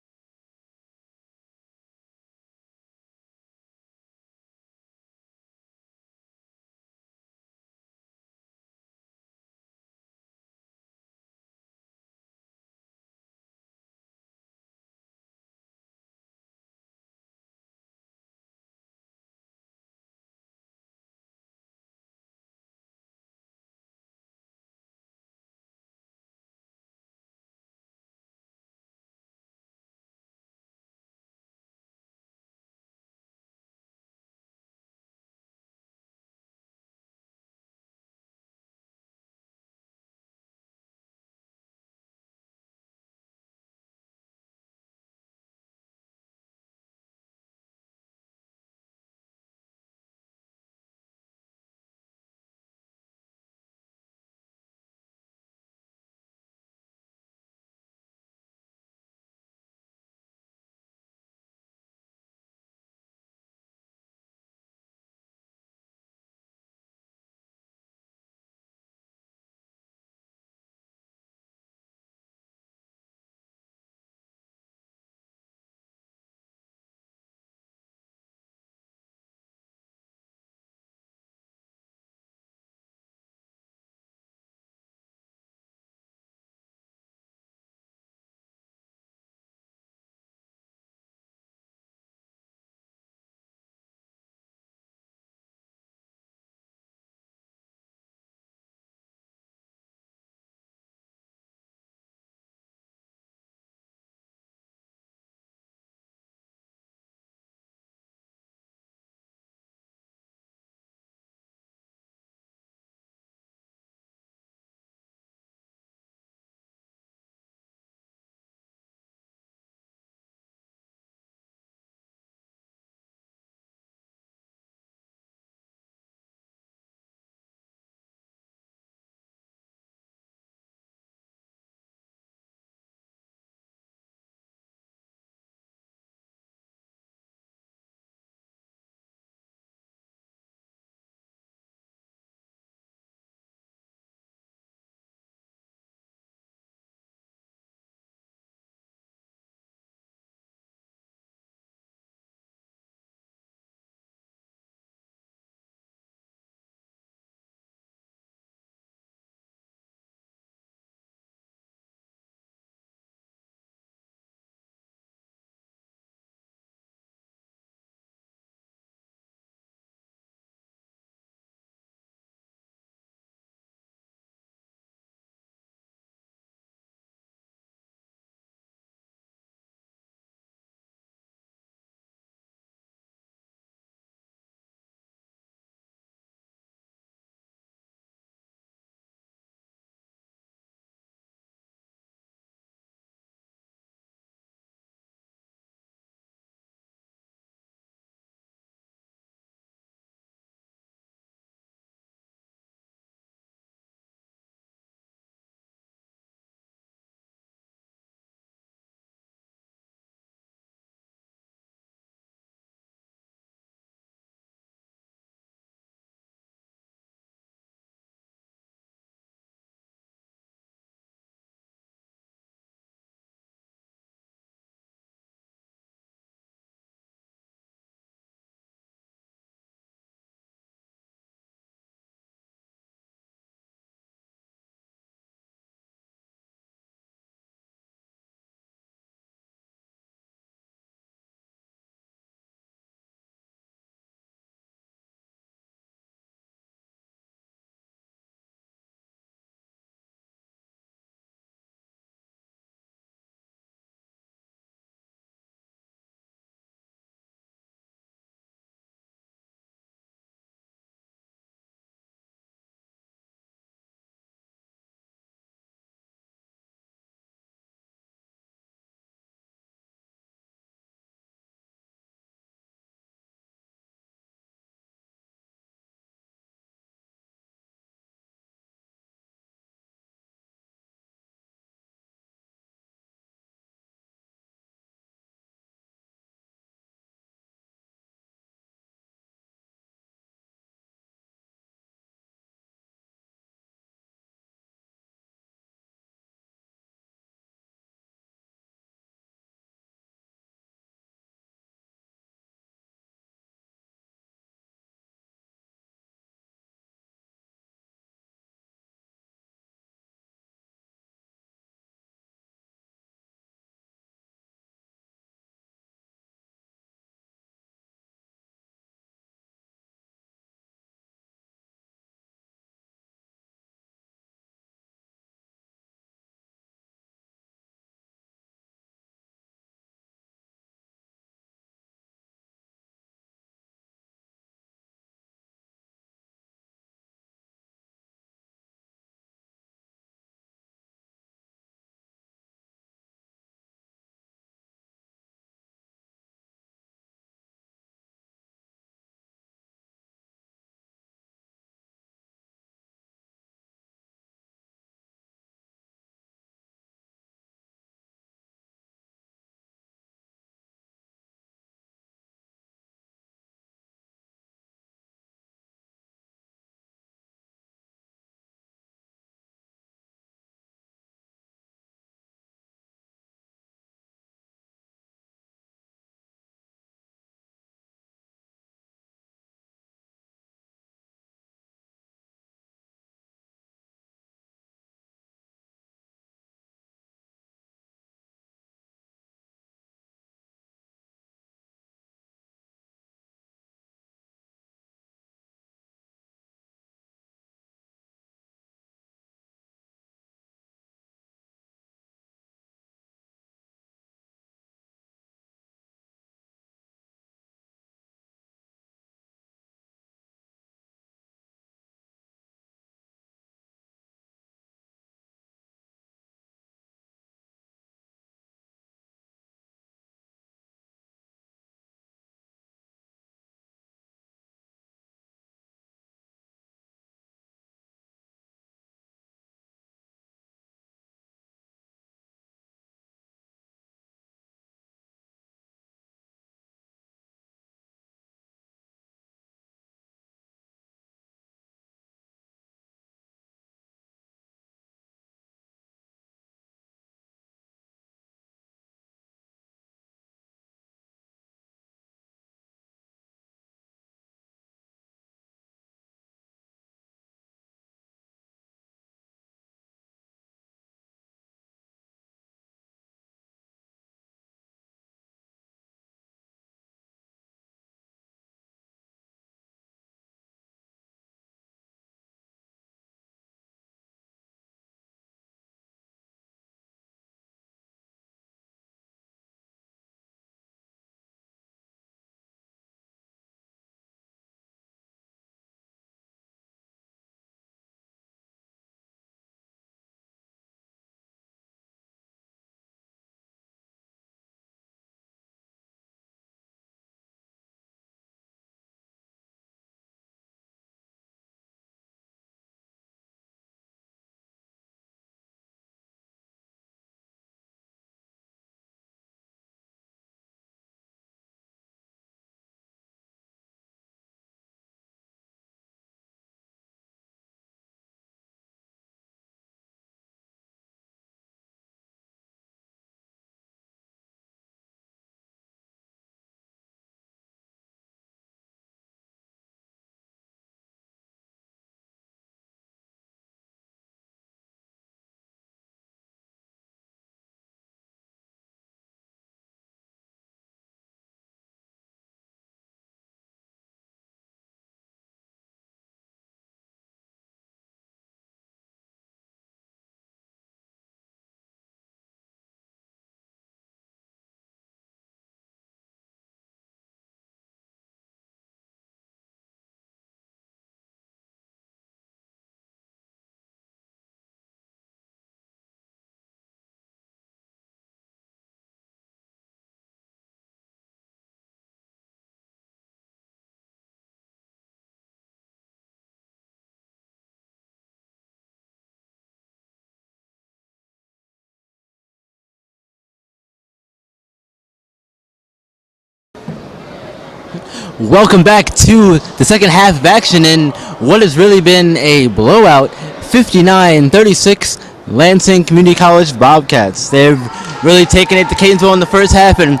Welcome back to the second half of action in what has really been a blowout. 59-36 Lansing Community College Bobcats. They've really taken it to Catonsville in the first half and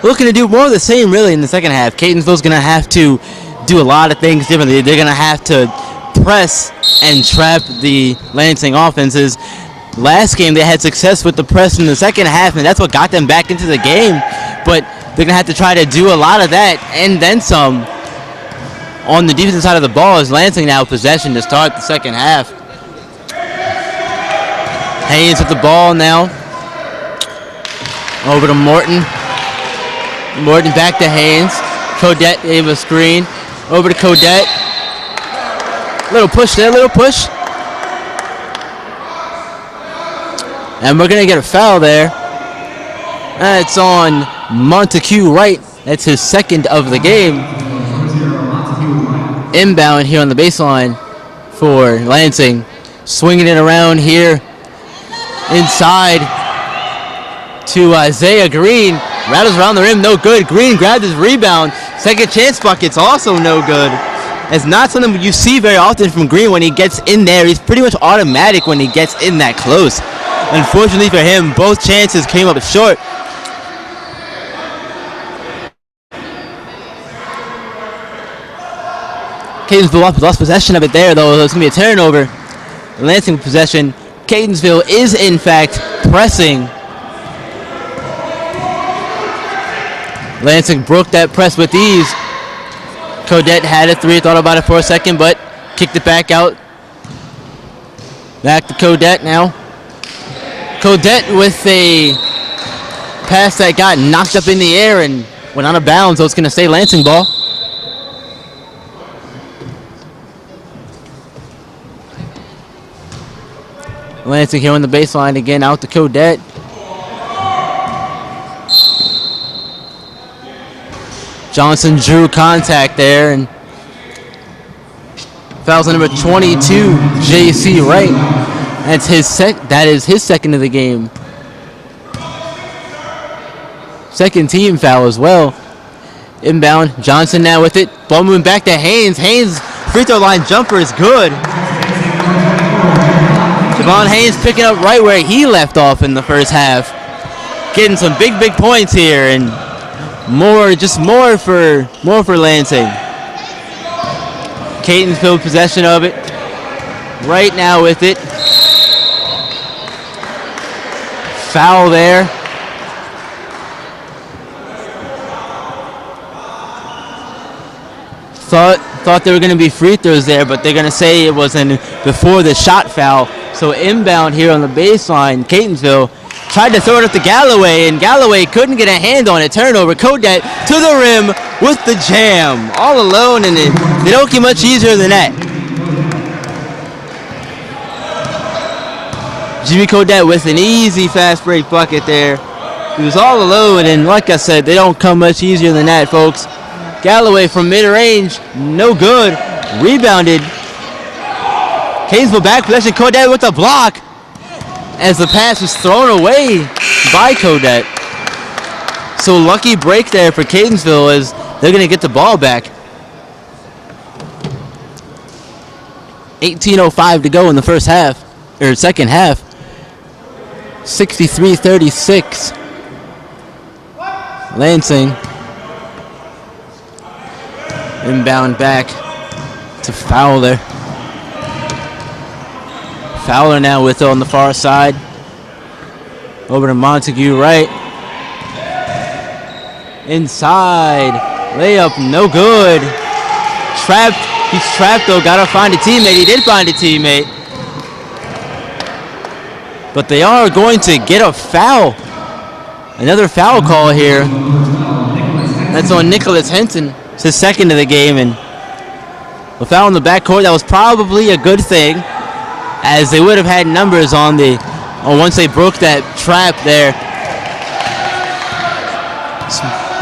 looking to do more of the same really in the second half. Catonsville's going to have to do a lot of things differently. They're going to have to press and trap the Lansing offenses. Last game they had success with the press in the second half, and that's what got them back into the game. But they're going to have to try to do a lot of that and then some on the defensive side of the ball as Lansing now possession to start the second half. Haynes with the ball now. Over to Morton. Morton back to Haynes. Codette gave a screen. Over to Codette. Little push there, little push. And we're going to get a foul there. It's on Montague Wright. That's his second of the game. Inbound here on the baseline for Lansing. Swinging it around here. Inside to Isaiah Green. Rattles around the rim, no good. Green grabbed his rebound. Second chance bucket's also no good. It's not something you see very often from Green when he gets in there. He's pretty much automatic when he gets in that close. Unfortunately for him, both chances came up short. Catonsville lost possession of it there, though. It's going to be a turnover. Lansing possession. Catonsville is, in fact, pressing. Lansing broke that press with ease. Codette had a three, thought about it for a second, but kicked it back out. Back to Codette now. Codette with a pass that got knocked up in the air and went out of bounds, so it's going to stay Lansing ball. Lansing here on the baseline again, out to Codette. Johnson drew contact there, and fouls on number 22, J.C. Wright. That is his second of the game. Second team foul as well. Inbound, Johnson now with it. Ball moving back to Haynes. Haynes free throw line jumper is good. Javon Haynes picking up right where he left off in the first half. Getting some big points here, and more for Lansing. Catonsville possession of it. Right now with it. Foul there. Thought there were going to be free throws there, but they're going to say it was before the shot foul. So inbound here on the baseline, Catonsville tried to throw it up to Galloway, and Galloway couldn't get a hand on it. Turnover, Codette to the rim with the jam. All alone, and they don't get much easier than that. Jimmy Codette with an easy fast break bucket there. He was all alone, and like I said, they don't come much easier than that, folks. Galloway from mid-range, no good. Rebounded. Catonsville back possession. Codette with the block as the pass was thrown away by Codette. So lucky break there for Catonsville as they're going to get the ball back. 18:05 to go in the first half, or second half. 63-36. Lansing. Inbound back to Fowler. Fowler now with it on the far side. Over to Montague Wright. Inside. Layup, no good. Trapped. He's trapped though. Gotta find a teammate. He did find a teammate. But they are going to get a foul. Another foul call here. That's on Nicholas Henson. It's his second of the game, and a foul in the backcourt. That was probably a good thing, as they would have had numbers on once they broke that trap there.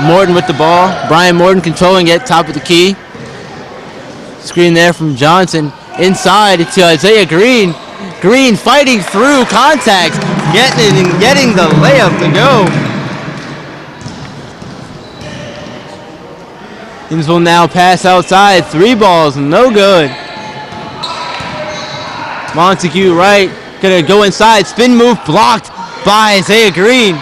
Morton with the ball. Brian Morton controlling it, top of the key. Screen there from Johnson. Inside to Isaiah Green. Green fighting through contact, getting the layup to go. Catonsville now pass outside. 3 balls, no good. Montague Wright gonna go inside. Spin move blocked by Isaiah Green.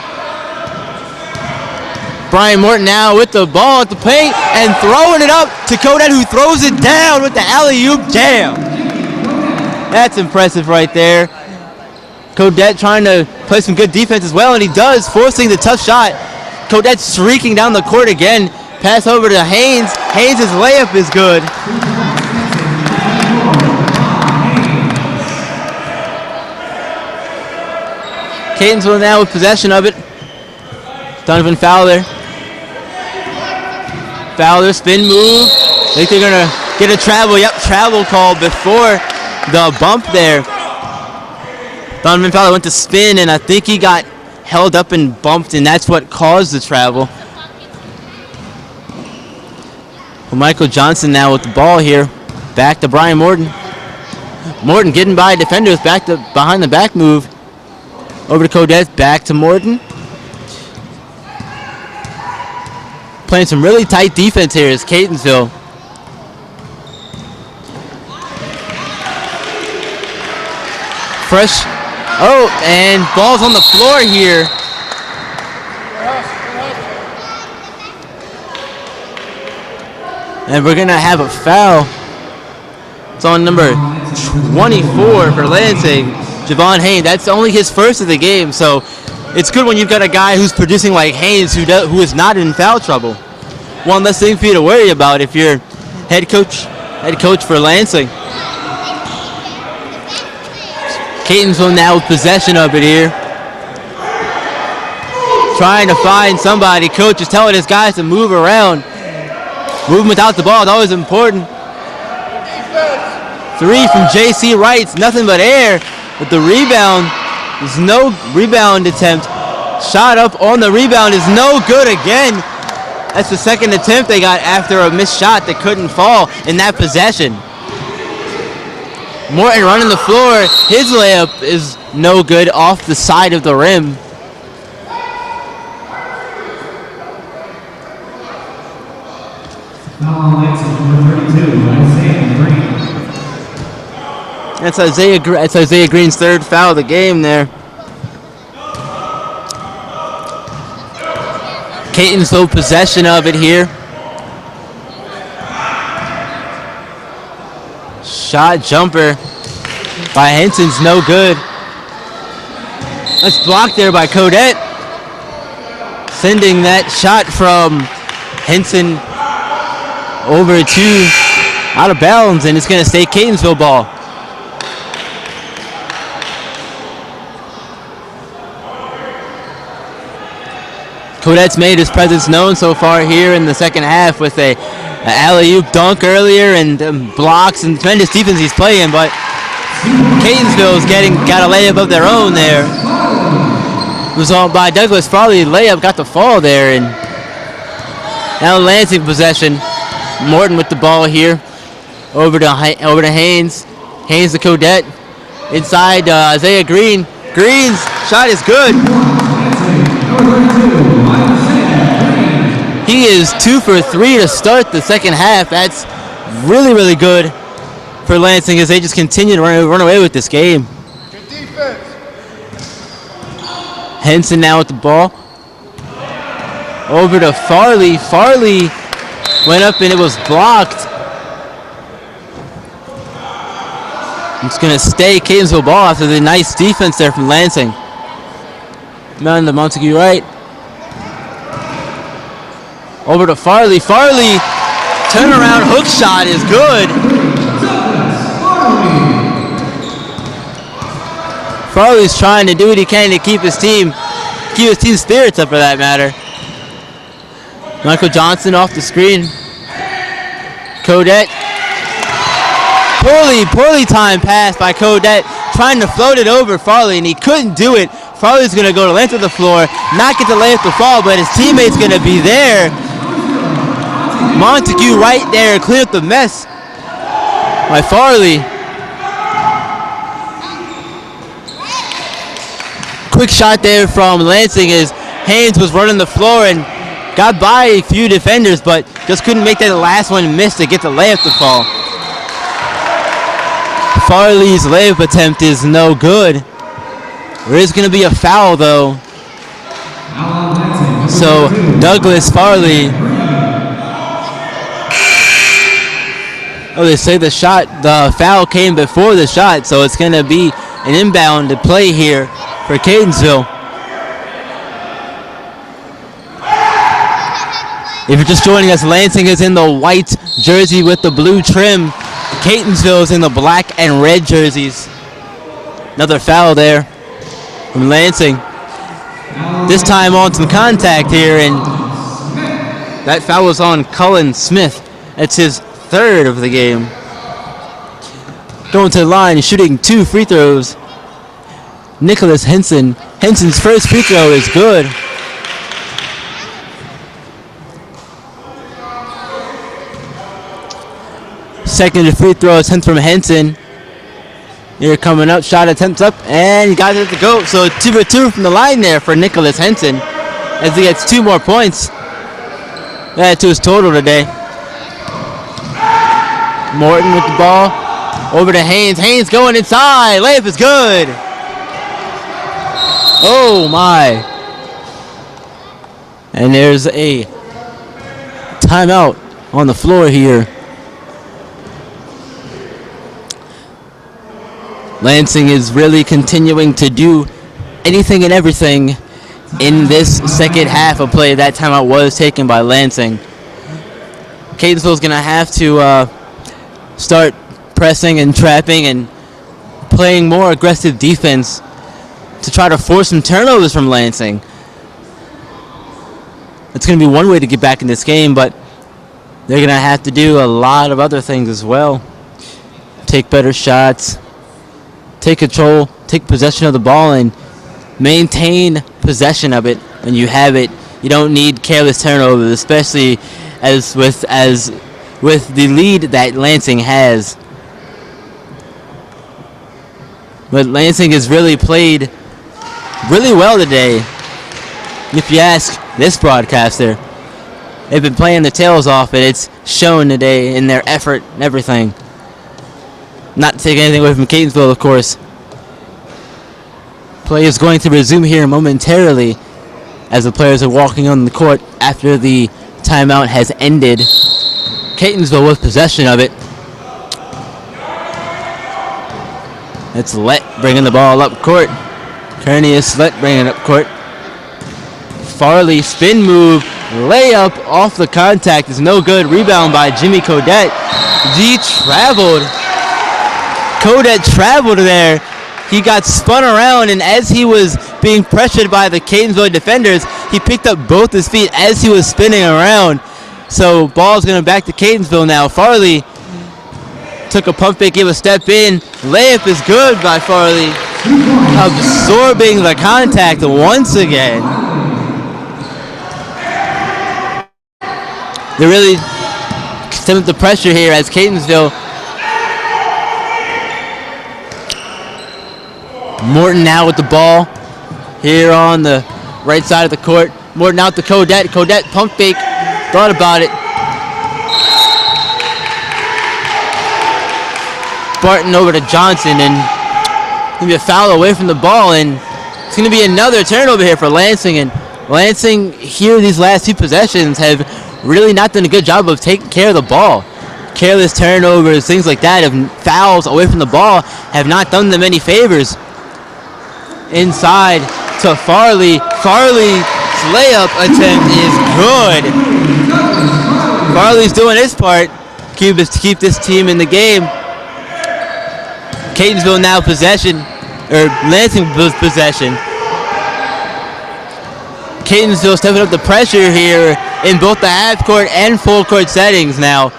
Brian Morton now with the ball at the paint and throwing it up to Kodette, who throws it down with the alley-oop jam. That's impressive right there. Kodette trying to play some good defense as well, and he does, forcing the tough shot. Kodette streaking down the court again. Pass over to Haynes. Haynes' layup is good. Catonsville now with possession of it. Donovan Fowler. Fowler spin move. I think they're going to get a travel. Yep, travel call before the bump there. Donovan Fowler went to spin, and I think he got held up and bumped, and that's what caused the travel. Well, Michael Johnson now with the ball here. Back to Brian Morton. Morton getting by defenders. Back to behind the back move. Over to Kodette. Back to Morton. Playing some really tight defense here is Catonsville. Fresh. Oh, and ball's on the floor here. And we're going to have a foul. It's on number 24 for Lansing, Javon Haynes. That's only his first of the game, so it's good when you've got a guy who's producing like Haynes who is not in foul trouble. One less thing for you to worry about if you're head coach for Lansing. Catonsville now with possession of it here. Trying to find somebody. Coach is telling his guys to move around. Moving without the ball is always important. 3 from J.C. Wright's nothing but air. But the rebound, there's no rebound attempt. Shot up on the rebound is no good again. That's the second attempt they got after a missed shot that couldn't fall in that possession. Morton running the floor. His layup is no good off the side of the rim. That's Isaiah Green's third foul of the game there. Catonsville possession of it here. Shot jumper by Henson's no good. That's blocked there by Kodette. Sending that shot from Henson over to out of bounds, and it's going to stay Catonsville ball. Kodette's made his presence known so far here in the second half with a alley-oop dunk earlier and blocks and tremendous defense he's playing, but Catonsville's got a layup of their own there. It was on by Douglas Farley. Layup got the fall there, and now Lansing possession. Morton with the ball here. Over to Haynes. Haynes to Kodette. Inside Isaiah Green. Green's shot is good. He is 2 for 3 to start the second half. That's really, really good for Lansing as they just continue to run away with this game. Good defense. Henson now with the ball. Over to Farley. Farley went up and it was blocked. It's going to stay Catonsville ball after the nice defense there from Lansing. Mountain to Montague Wright. Over to Farley. Farley, turnaround hook shot is good. Farley's trying to do what he can to keep his team spirits up for that matter. Michael Johnson off the screen. Kodette. Poorly timed pass by Kodette, trying to float it over Farley, and he couldn't do it. Farley's going to go to length of the floor, not get the layup to fall, but his teammate's going to be there. Montague right there, clean up the mess by Farley. Quick shot there from Lansing as Haynes was running the floor, and got by a few defenders, but just couldn't make that last one miss to get the layup to fall. Farley's layup attempt is no good. There is going to be a foul, though. So Douglas Farley. Oh, they say the foul came before the shot, so it's going to be an inbound to play here for Catonsville. If you're just joining us, Lansing is in the white jersey with the blue trim. Catonsville is in the black and red jerseys. Another foul there from Lansing. This time on some contact here, and that foul was on Cullen Smith. That's his third of the game. Going to the line, shooting 2 free throws. Nicholas Henson. Henson's first free throw is good. Second free throw attempt from Henson. Here coming up, shot attempt up, and he got it to go. So 2 for 2 from the line there for Nicholas Henson as he gets 2 more points. Add to his total today. Morton with the ball. Over to Haynes. Haynes going inside. Layup is good. Oh my. And there's a timeout on the floor here. Lansing is really continuing to do anything and everything in this second half of play. That timeout was taken by Lansing. Catonsville is going to have to start pressing and trapping and playing more aggressive defense to try to force some turnovers from Lansing. It's going to be one way to get back in this game, but they're going to have to do a lot of other things as well. Take better shots, take control, take possession of the ball, and maintain possession of it when you have it. You don't need careless turnovers, especially as with the lead that Lansing has. But Lansing has really played really well today. If you ask this broadcaster, they've been playing their tails off, and it's shown today in their effort and everything. Not taking anything away from Catonsville, of course. Play is going to resume here momentarily as the players are walking on the court after the timeout has ended. Catonsville with possession of it. It's Lett bringing the ball up court. Kernius Lett bringing it up court. Farley spin move. Layup off the contact is no good. Rebound by Jimmy Codette. Codette traveled there. He got spun around, and as he was being pressured by the Catonsville defenders, he picked up both his feet as he was spinning around. So ball's going back to Catonsville now. Farley took a pump fake, gave a step in. Layup is good by Farley. Absorbing the contact once again. They're really stemming the pressure here as Catonsville. Morton now with the ball here on the right side of the court. Morton out to Codette. Codette pump fake. Thought about it. Barton over to Johnson, and going to be a foul away from the ball, and it's going to be another turnover here for Lansing. And Lansing here these last 2 possessions have really not done a good job of taking care of the ball. Careless turnovers, things like that, of fouls away from the ball have not done them any favors. Inside to Farley. Farley's layup attempt is good. Farley's doing his part to keep this team in the game. Catonsville now possession, or Lansing possession. Catonsville stepping up the pressure here in both the half court and full court settings now.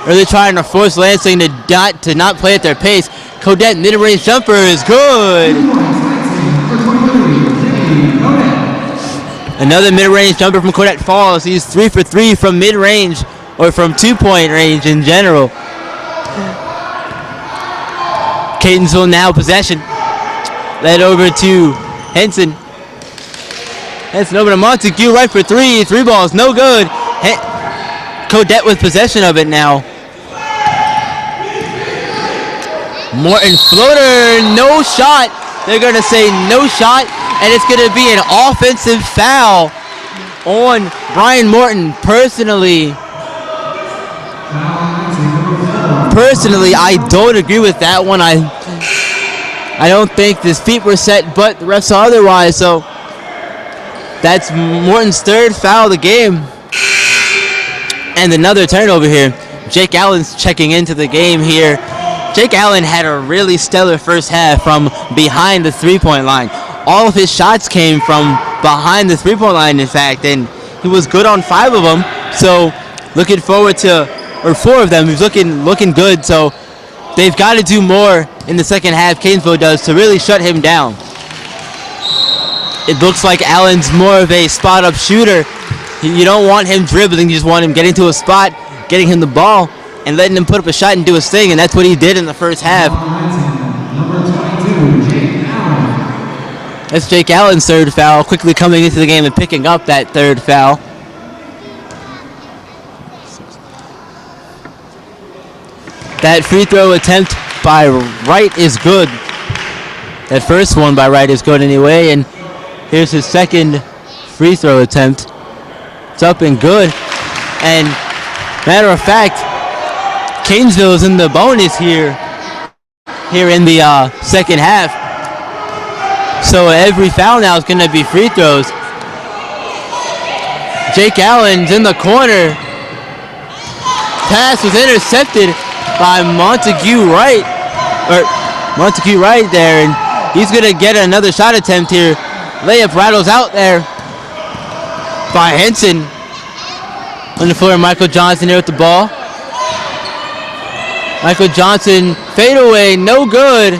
Really trying to force Lansing to not play at their pace. Codette mid-range jumper is good. Another mid-range jumper from Codette falls. He's 3 for 3 from mid-range, or from 2-point range in general. Catonsville now possession. Led over to Henson. That's over to Montague, right for three. Three balls, no good. Codette with possession of it now. Morton floater, no shot. They're going to say no shot, and it's going to be an offensive foul on Brian Morton. Personally, I don't agree with that one. I don't think his feet were set, but the refs saw otherwise, so that's Morton's third foul of the game. And another turnover here. Jake Allen's checking into the game here. Jake Allen had a really stellar first half from behind the three-point line. All of his shots came from behind the three-point line, in fact, and he was good on 5 of them. So looking forward to, or 4 of them, he's looking good. So they've got to do more in the second half, Catonsville does, to really shut him down. It looks like Allen's more of a spot-up shooter. You don't want him dribbling, you just want him getting to a spot, getting him the ball, and letting him put up a shot and do his thing, and that's what he did in the first half. That's Jake Allen's third foul, quickly coming into the game and picking up that third foul. That free throw attempt by Wright is good. That first one by Wright is good anyway, and here's his second free throw attempt. It's up and good. And matter of fact, Catonsville is in the bonus here in the second half. So every foul now is going to be free throws. Jake Allen's in the corner. Pass was intercepted by Montague Wright there, and he's going to get another shot attempt here. Layup rattles out there by Henson. On the floor, Michael Johnson here with the ball. Michael Johnson, fadeaway, no good.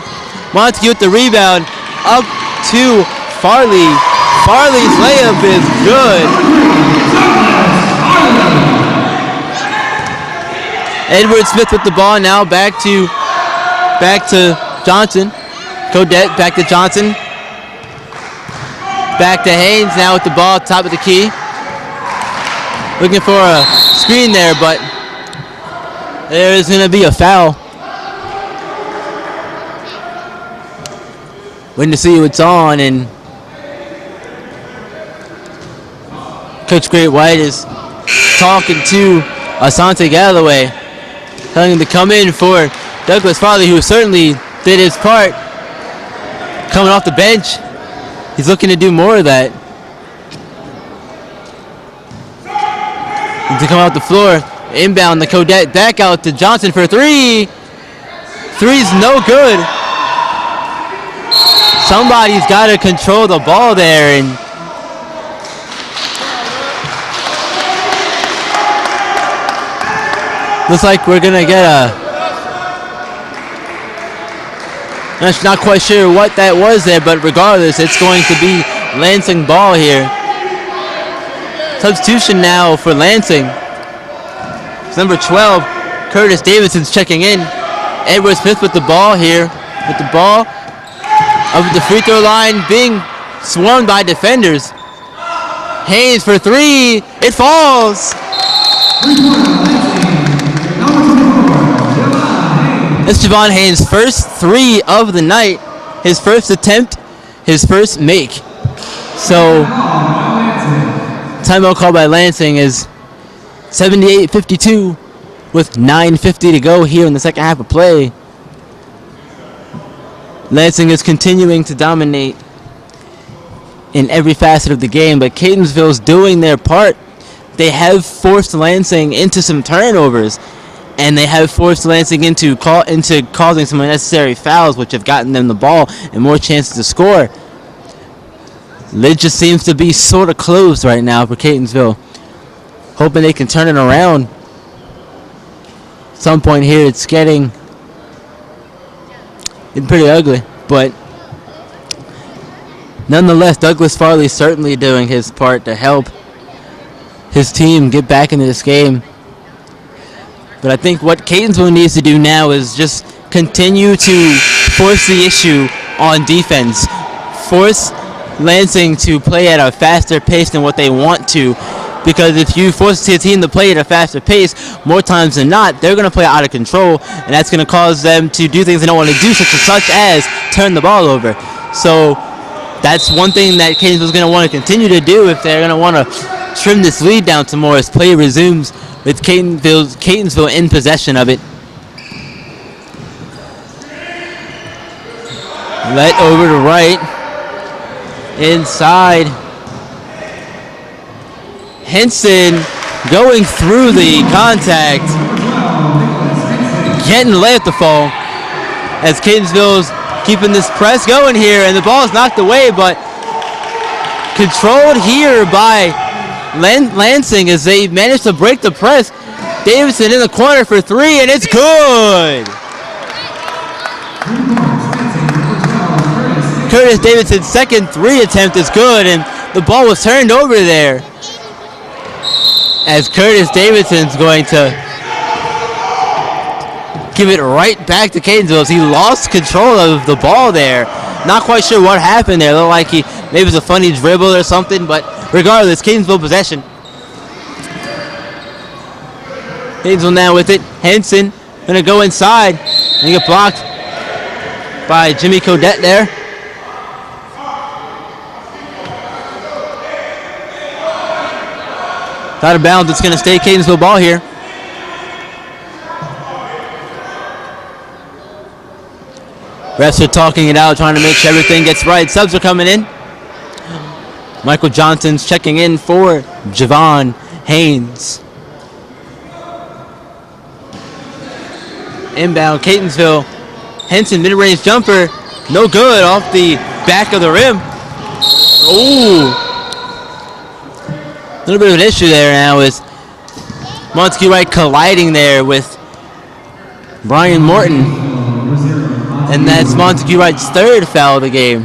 Montague with the rebound, up to Farley. Farley's layup is good. Edward Smith with the ball now, back to Johnson. Codette back to Johnson. Back to Haynes now with the ball, top of the key. Looking for a screen there, but there is going to be a foul. Waiting to see what's on, and Coach Great White is talking to Asante Galloway, telling him to come in for Douglas Farley, who certainly did his part. Coming off the bench, he's looking to do more of that. To come out the floor, inbound the Codette, back out to Johnson for 3. Three's no good. Somebody's got to control the ball there, and looks like we're gonna get I'm not quite sure what that was there, but regardless, it's going to be Lansing ball here. Substitution now for Lansing. It's number 12, Curtis Davidson's checking in. Edward Smith with the ball here. With the ball up at the free throw line, being swarmed by defenders. Haynes for 3. It falls. That's Javon Haynes' first 3 of the night. His first attempt, his first make. So timeout call by Lansing is 78-52 with 9:50 to go here in the second half of play. Lansing is continuing to dominate in every facet of the game, but Catonsville's doing their part. They have forced Lansing into some turnovers, and they have forced Lansing into causing some unnecessary fouls, which have gotten them the ball and more chances to score. Lid just seems to be sort of closed right now for Catonsville. Hoping they can turn it around. Some point here, it's getting pretty ugly, but nonetheless, Douglas Farley certainly doing his part to help his team get back into this game. But I think what Catonsville needs to do now is just continue to force the issue on defense. Force Lansing to play at a faster pace than what they want to, because if you force your team to play at a faster pace, more times than not, they're going to play out of control, and that's going to cause them to do things they don't want to do, such as turn the ball over. So that's one thing that Catonsville's going to want to continue to do if they're going to want to trim this lead down some more as play resumes with Catonsville in possession of it. Let over to right. Inside. Henson going through the contact. Getting the layup to fall. As Catonsville's keeping this press going here, and the ball's knocked away, but controlled here by Lansing as they managed to break the press. Davidson in the corner for three, and it's good. Curtis Davidson's second three attempt is good, and the ball was turned over there. As Curtis Davidson's going to give it right back to Catonsville as he lost control of the ball there. Not quite sure what happened there. Looked like maybe it was a funny dribble or something, but regardless, Catonsville possession. Catonsville now with it. Henson gonna go inside and get blocked by Jimmy Codette there. Out of bounds, it's going to stay Catonsville ball here. Refs are talking it out, trying to make sure everything gets right. Subs are coming in. Michael Johnson's checking in for Javon Haynes. Inbound, Catonsville. Henson, mid-range jumper. No good, off the back of the rim. Ooh. A little bit of an issue there now is Montague Wright colliding there with Brian Morton. And that's Montague Wright's third foul of the game.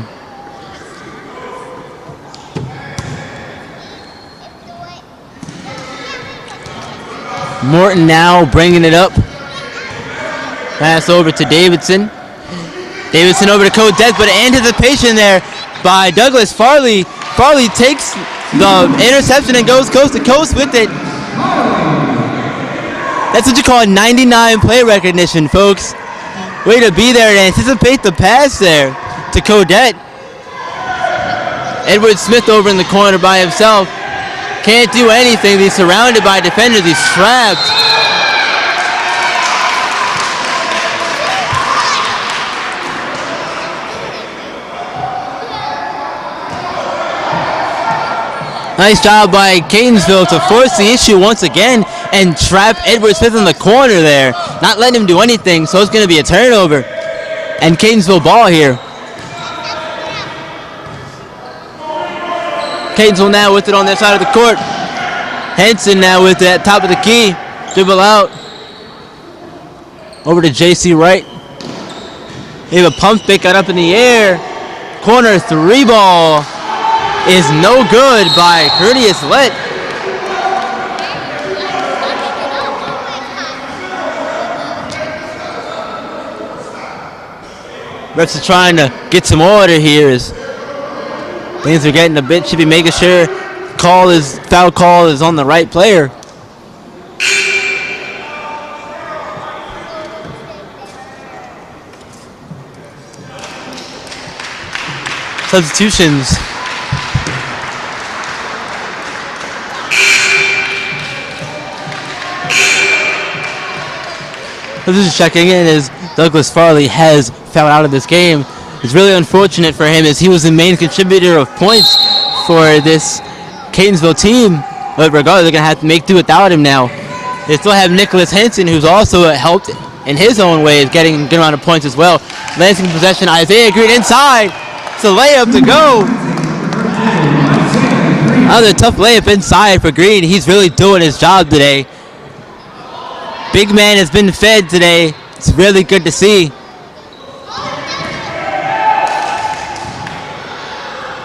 Morton now bringing it up. Pass over to Davidson. Davidson over to Codette, but anticipation there by Douglas Farley. Farley takes the interception and goes coast to coast with it. That's what you call 99 play recognition, folks. Way to be there and anticipate the pass there to Codette. Edward Smith over in the corner by himself. Can't do anything. He's surrounded by defenders. He's trapped. Nice job by Catonsville to force the issue once again and trap Edward Smith in the corner there. Not letting him do anything, so it's going to be a turnover. And Catonsville ball here. Catonsville now with it on their side of the court. Henson now with it at top of the key. Dribble out. Over to J.C. Wright. They have a pump fake, got up in the air. Corner three ball is no good by Curtis Lett. Refs are trying to get some order here as things are getting a bit chippy, making sure foul call is on the right player. Substitutions. This is checking in as Douglas Farley has fouled out of this game. It's really unfortunate for him as he was the main contributor of points for this Catonsville team. But regardless, they're going to have to make do without him now. They still have Nicholas Henson, who's also helped in his own way, is getting a good amount of points as well. Lansing possession, Isaiah Green inside. It's a layup to go. Another tough layup inside for Green. He's really doing his job today. Big man has been fed today. It's really good to see.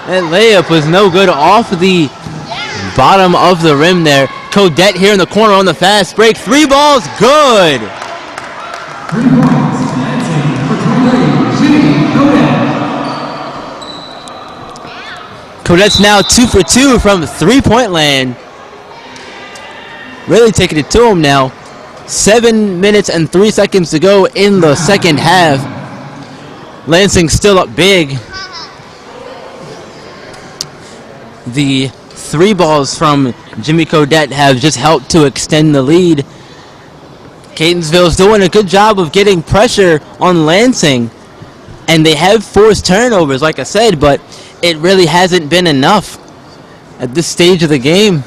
That layup was no good off the bottom of the rim there. Codette here in the corner on the fast break. Three balls, good. 3 points. Lansing for 23, shooting Codette. Cadets now 2 for 2 from three-point land. Really taking it to him now. 7 minutes and 3 seconds to go in the second half. Lansing still up big. The three balls from Jimmy Caudette have just helped to extend the lead. Catonsville's doing a good job of getting pressure on Lansing. And they have forced turnovers, like I said, but it really hasn't been enough at this stage of the game.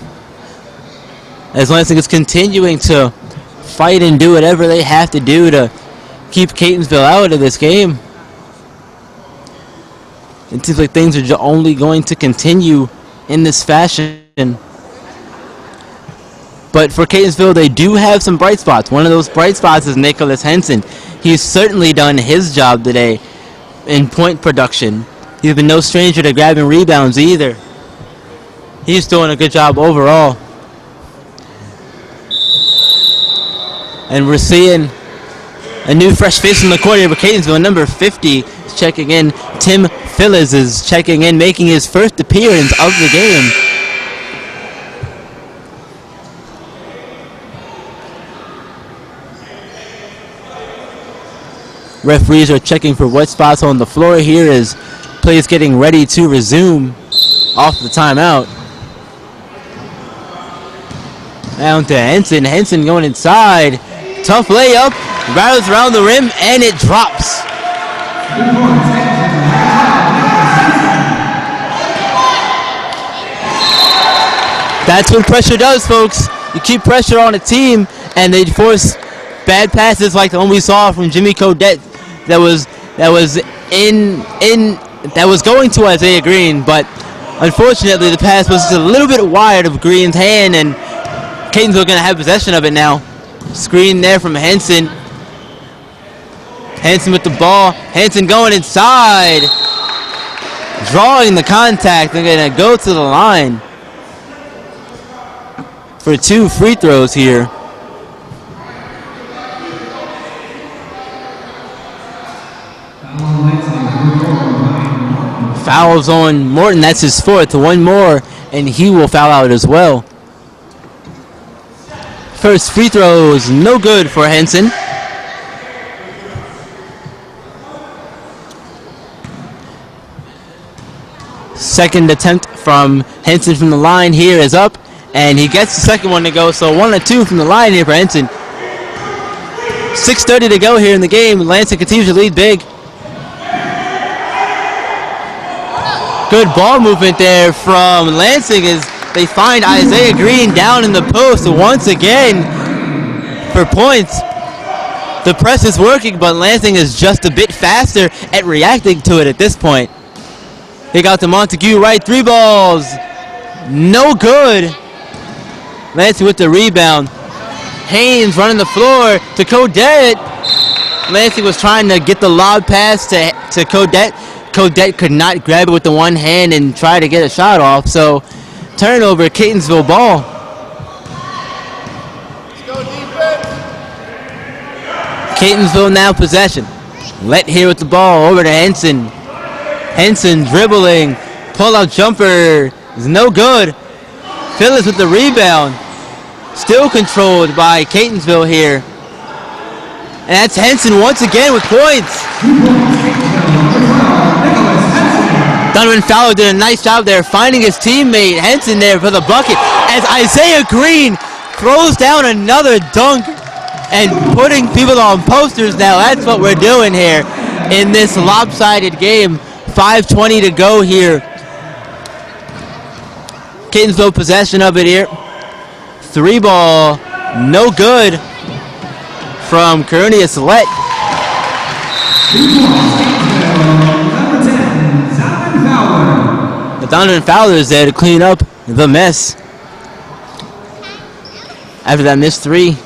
As Lansing is continuing to fight and do whatever they have to do to keep Catonsville out of this game. It seems like things are only going to continue in this fashion. But for Catonsville, they do have some bright spots. One of those bright spots is Nicholas Henson. He's certainly done his job today in point production. He's been no stranger to grabbing rebounds either. He's doing a good job overall. And we're seeing a new fresh face in the court here for Catonsville. Number 50 is checking in. Tim Phillips is checking in, making his first appearance of the game. Referees are checking for wet spots on the floor here as players getting ready to resume off the timeout. Down to Henson. Henson going inside. Tough layup. Rattles around the rim and it drops. That's what pressure does, folks. You keep pressure on a team and they force bad passes like the one we saw from Jimmy Caudette that was going to Isaiah Green, but unfortunately the pass was just a little bit wide of Green's hand, and Catonsville going to have possession of it now. Screen there from Henson. Henson with the ball. Henson going inside. Drawing the contact. They're going to go to the line for 2 free throws here. Fouls on Morton. That's his 4th. One more, and he will foul out as well. First free throw is no good for Henson. Second attempt from Henson from the line here is up, and he gets the second one to go. So 1 of 2 from the line here for Henson. 6:30 to go here in the game. Lansing continues to lead big. Good ball movement there from Lansing as they find Isaiah Green down in the post once again for points. The press is working, but Lansing is just a bit faster at reacting to it at this point. They got to Montague right, 3 balls. No good. Lansing with the rebound. Haynes running the floor to Caudette. Lansing was trying to get the lob pass to Caudette. Caudette could not grab it with the one hand and try to get a shot off, so turnover, Catonsville ball. Catonsville now possession. Lett here with the ball over to Henson. Henson dribbling, pull-out jumper is no good. Phillips with the rebound. Still controlled by Catonsville here. And that's Henson once again with points. Donovan Fowler did a nice job there finding his teammate Henson there for the bucket as Isaiah Green throws down another dunk and putting people on posters now. That's what we're doing here in this lopsided game. 5:20 to go here. Catonsville possession of it here. 3 ball, no good from Cornelius Lett. Donovan Fowler is there to clean up the mess after that missed 3.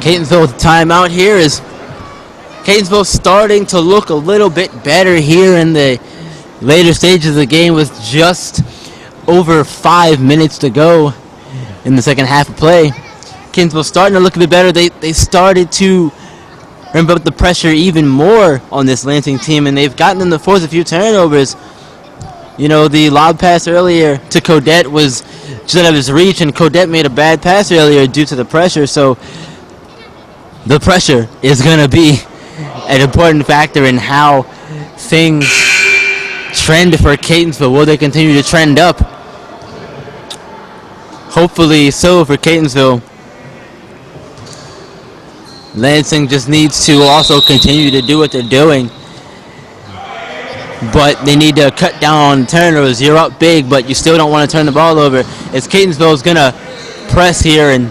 Catonsville with the timeout here is Catonsville starting to look a little bit better here in the later stages of the game with just over 5 minutes to go in the second half of play. Catonsville starting to look a bit better. They started to ramp up the pressure even more on this Lansing team, and they've gotten them to force a few turnovers. You know, the lob pass earlier to Codette was just out of his reach, and Codette made a bad pass earlier due to the pressure, so the pressure is going to be an important factor in how things trend for Catonsville. Will they continue to trend up? Hopefully so for Catonsville. Lansing just needs to also continue to do what they're doing, but they need to cut down on turnovers. You're up big, but you still don't want to turn the ball over. As Catonsville is going to press here and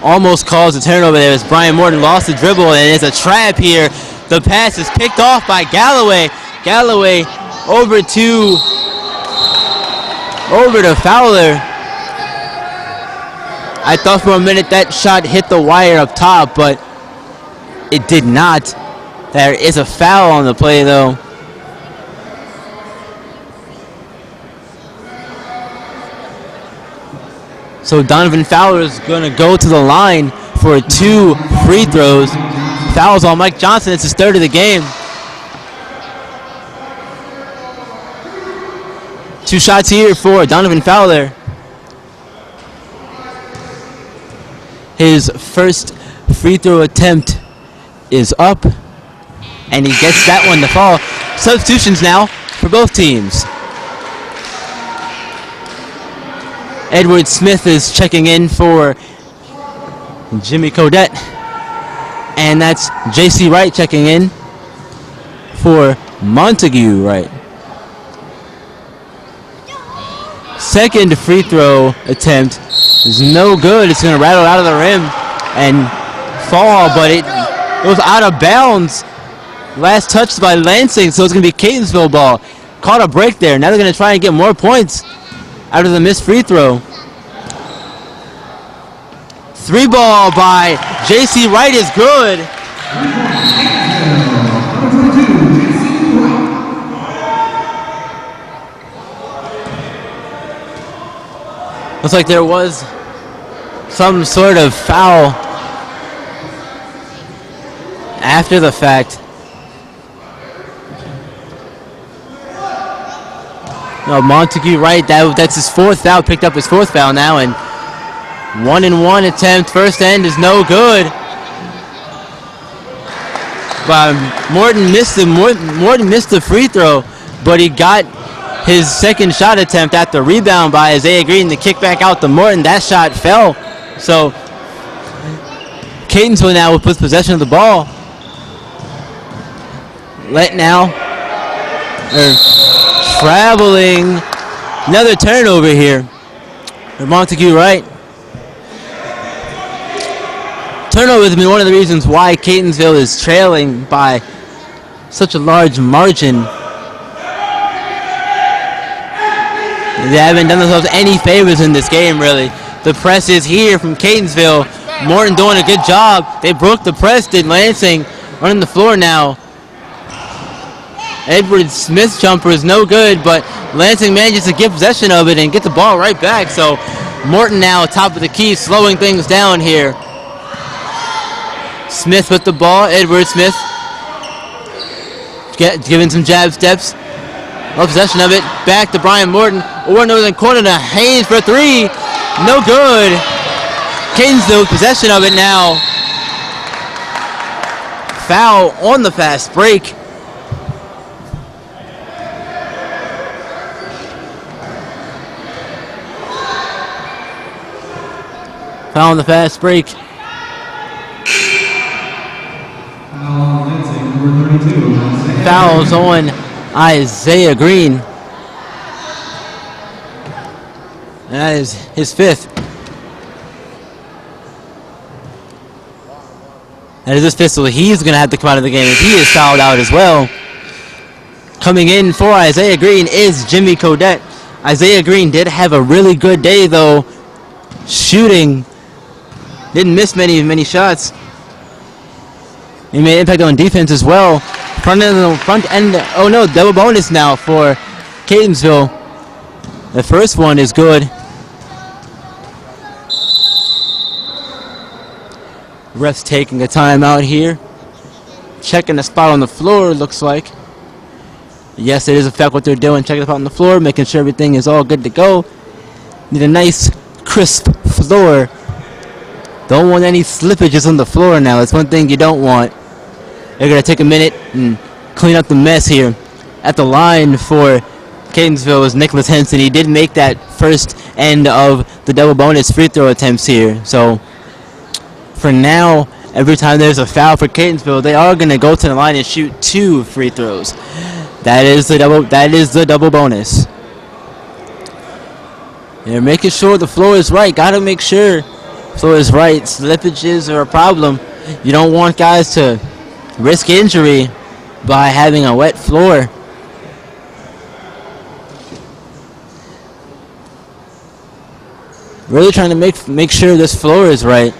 almost cause a turnover there as Brian Morton lost the dribble, and it's a trap here. The pass is picked off by Galloway. Galloway over to Fowler. I thought for a minute that shot hit the wire up top, but it did not. There is a foul on the play, though. So Donovan Fowler is going to go to the line for 2 free throws. Fouls on Mike Johnson. It's his 3rd of the game. 2 shots here for Donovan Fowler. His first free throw attempt is up, and he gets that one to fall. Substitutions now for both teams. Edward Smith is checking in for Jimmy Codette, and that's J.C. Wright checking in for Montague Wright. Second free throw attempt is no good. It's going to rattle out of the rim and fall, but it goes out of bounds. Last touched by Lansing, so it's going to be Catonsville ball. Caught a break there. Now they're going to try and get more points out of the missed free throw. 3 ball by J.C. Wright is good. Looks like there was some sort of foul after the fact. No, Montague Wright, that's his 4th foul, picked up his 4th foul now, and 1-and-1 attempt. First end is no good. But Morton missed the free throw, but he got his second shot attempt at the rebound by Isaiah Green. The kick back out to Morton. That shot fell. So Catonsville now will put possession of the ball. Traveling. Another turnover here for Montague Wright. Turnover has been one of the reasons why Catonsville is trailing by such a large margin. They haven't done themselves any favors in this game, really. The press is here from Catonsville. Morton doing a good job. They broke the press, did Lansing. Running the floor now. Edward Smith's jumper is no good, but Lansing manages to get possession of it and get the ball right back. So Morton now top of the key, slowing things down here. Smith with the ball. Edward Smith giving some jab steps. No possession of it. Back to Brian Morton. Over northern corner to Haynes for 3. No good. Catonsville with possession of it now. Foul on the fast break. Foul on the fast break. Fouls on Isaiah Green. And that is his 5th. That is his 5th, so he's going to have to come out of the game if he is fouled out as well. Coming in for Isaiah Green is Jimmy Codette. Isaiah Green did have a really good day, though, shooting. Didn't miss many shots. He made impact on defense as well. Front end. Oh no, double bonus now for Catonsville. The first one is good. Refs taking a timeout here. checking the spot on the floor, looks like. Yes, it is in fact what they're doing, checking the spot on the floor, making sure everything is all good to go. Need a nice, crisp floor. Don't want any slippages on the floor now. That's one thing you don't want. They're going to take a minute and clean up the mess here. At the line for Catonsville is Nicholas Henson. He did make that first end of the double bonus free throw attempts here. So, for now, every time there's a foul for Catonsville, they are going to go to the line and shoot 2 free throws. That is the double bonus. They're making sure the floor is right. Got to make sure the floor is right. Slippages are a problem. You don't want guys to risk injury by having a wet floor. Really trying to make sure this floor is right.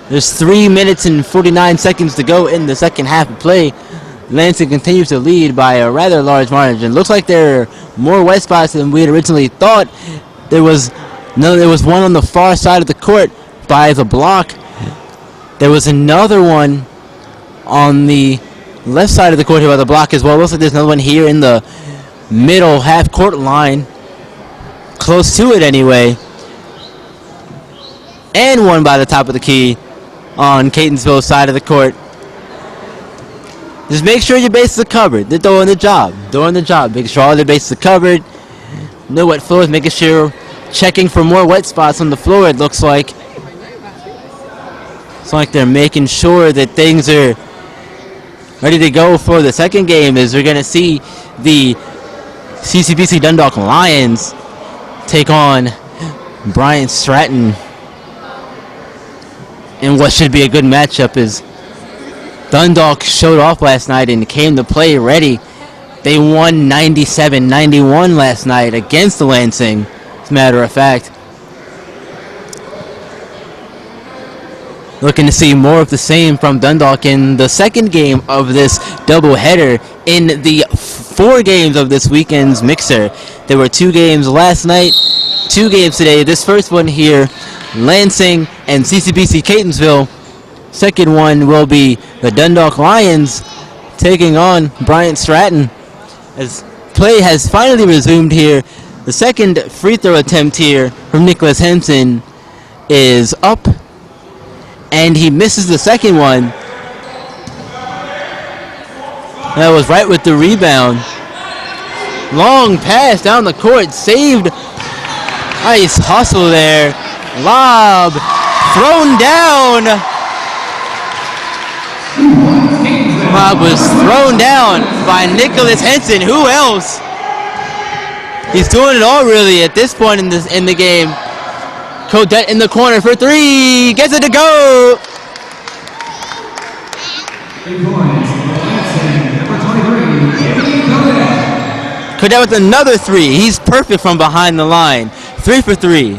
There's 3 minutes and 49 seconds to go in the second half of play. Lansing continues to lead by a rather large margin. Looks like there are more wet spots than we had originally thought. There was one on the far side of the court by the block. There was another one on the left side of the court here by the block as well. Looks like there's another one here in the middle half court line. Close to it anyway. And one by the top of the key on Catonsville's side of the court. Just make sure your bases are covered. They're doing the job. Making sure all their bases are covered. No wet floors. Making sure, checking for more wet spots on the floor, it looks like. It's like they're making sure that things are ready to go for the second game, as we're going to see the CCBC Dundalk Lions take on Bryant Stratton in what should be a good matchup, as Dundalk showed off last night and came to play ready. They won 97-91 last night against the Lansing, as a matter of fact. Looking to see more of the same from Dundalk in the second game of this doubleheader in the 4 games of this weekend's mixer. There were 2 games last night, 2 games today. This first one here, Lansing and CCBC Catonsville. Second one will be the Dundalk Lions taking on Bryant Stratton. As play has finally resumed here, the second free throw attempt here from Nicholas Henson is up, and he misses the second one. That was right with the rebound. Long pass down the court, saved. Nice hustle there. Lob thrown down. Lob was thrown down by Nicholas Henson. Who else? He's doing it all really at this point in the game. Codette in the corner for 3. Gets it to go. Codette with another 3. He's perfect from behind the line. 3 for 3.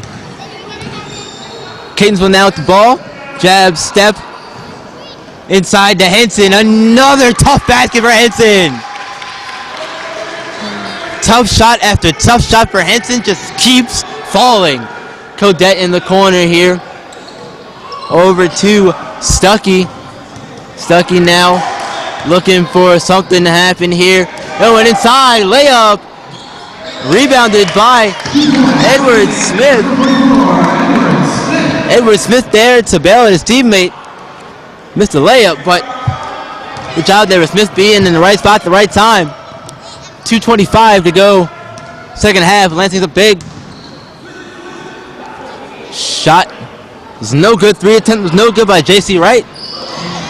Catonsville now with the ball. Jab, step. Inside to Henson. Another tough basket for Henson. Tough shot after tough shot for Henson. Just keeps falling. Codette in the corner here. Over to Stuckey. Stuckey now looking for something to happen here. Going inside. Layup. Rebounded by Edward Smith. Edward Smith there to bail at his teammate. Missed the layup, but good job there with Smith being in the right spot at the right time. 2:25 to go. Second half. Lansing's up big. Shot was no good. 3 attempt was no good by J.C. Wright.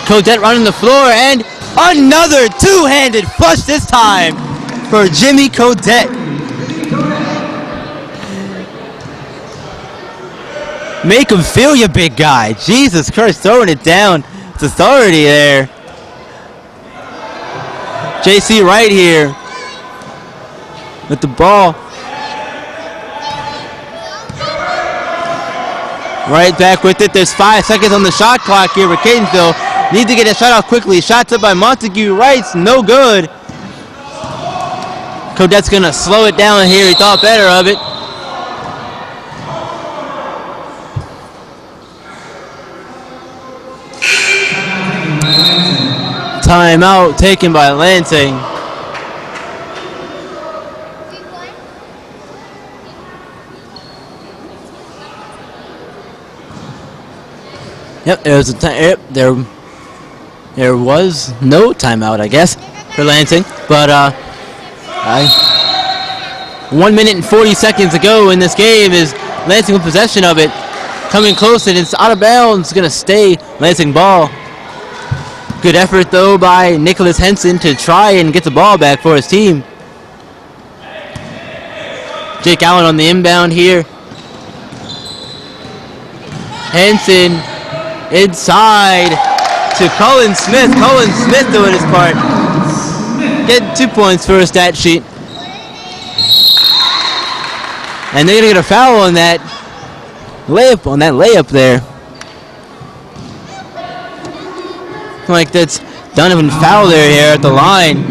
Codette running the floor, and another two-handed flush this time for Jimmy Codette. Make him feel you, big guy. Jesus Christ, throwing it down. It's authority there. J.C. Wright here with the ball. Right back with it. There's 5 seconds on the shot clock here for Catonsville. Need to get a shot off quickly. Shots up by Montague. Wright's no good. Codette's going to slow it down here. He thought better of it. Timeout taken by Lansing. Yep, there was no timeout, I guess, for Lansing. But 1 minute and 40 seconds to go in this game is Lansing with possession of it. Coming close and it's out of bounds. Going to stay Lansing ball. Good effort though by Nicholas Henson to try and get the ball back for his team. Jake Allen on the inbound here. Henson inside to Cullen Smith. Cullen Smith doing his part. Get 2 points for a stat sheet. And they're going to get a foul on that layup there. Like that's Donovan Fowler here at the line.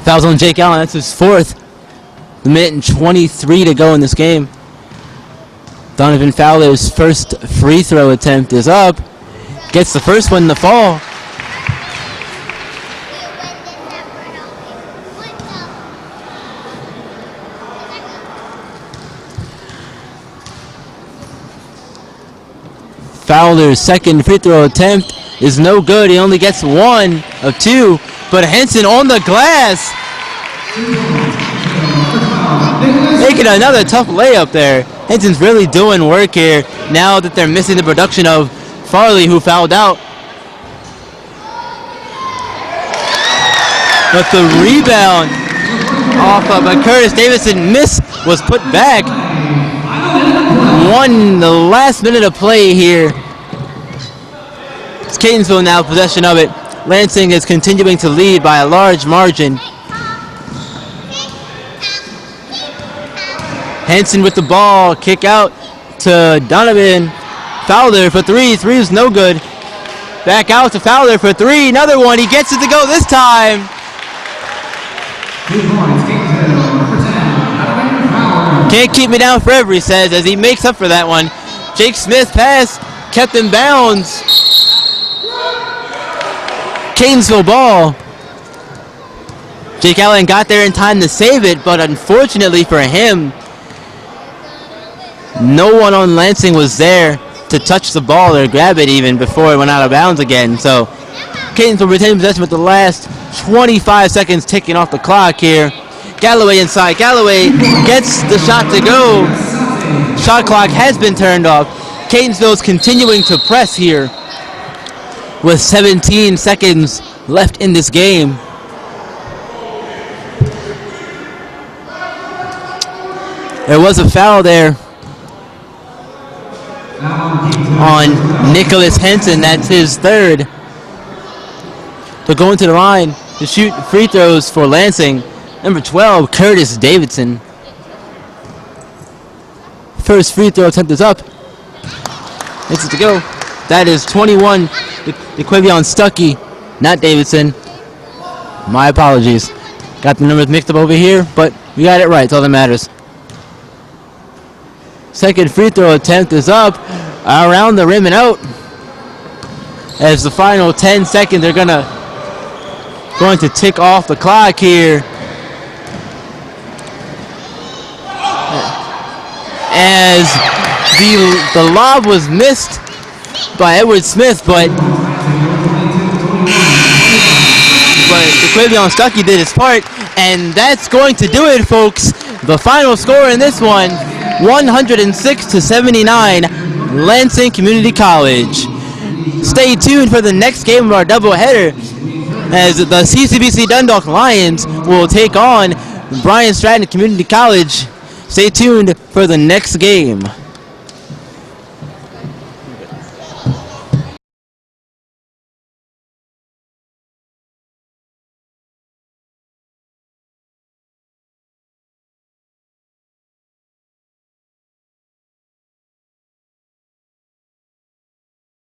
Fouls on Jake Allen. That's his fourth. A minute and 23 to go in this game. Donovan Fowler's first free throw attempt is up. Gets the first one to fall. Fowler's second free throw attempt is no good. He only gets 1 of 2. But Henson on the glass. Making another tough layup there. Henson's really doing work here now that they're missing the production of Farley, who fouled out. But the rebound off of a Curtis Davidson miss was put back. The last minute of play here. It's Catonsville now possession of it. Lansing is continuing to lead by a large margin. Henson with the ball, kick out to Donovan Fowler for 3. 3 is no good. Back out to Fowler for 3. Another one. He gets it to go this time. 2 points, Catonsville, number 10. Can't keep me down forever, he says, as he makes up for that one. Jake Smith pass kept in bounds. Catonsville ball. Jake Allen got there in time to save it, but unfortunately for him, no one on Lansing was there to touch the ball or grab it even before it went out of bounds again. So Catonsville retaining possession with the last 25 seconds ticking off the clock here. Galloway inside. Galloway gets the shot to go. Shot clock has been turned off. Catonsville's continuing to press here with 17 seconds left in this game. There was a foul there on Nicholas Henson. That's his third. So going to the line to shoot free throws for Lansing, number 12, Curtis Davidson. First free throw attempt is up. It's to go. That is 21, DeQuavion Stuckey, not Davidson. My apologies. Got the numbers mixed up over here, but we got it right. It's all that matters. Second free throw attempt is up, around the rim and out. As the final 10 seconds are going to tick off the clock here. As the lob was missed by Edward Smith, but DeQuavion Stuckey did his part, and that's going to do it, folks. The final score in this one, 106-79, Lansing Community College. Stay tuned for the next game of our doubleheader, as the CCBC Dundalk Lions will take on Bryan Stratton Community College. Stay tuned for the next game.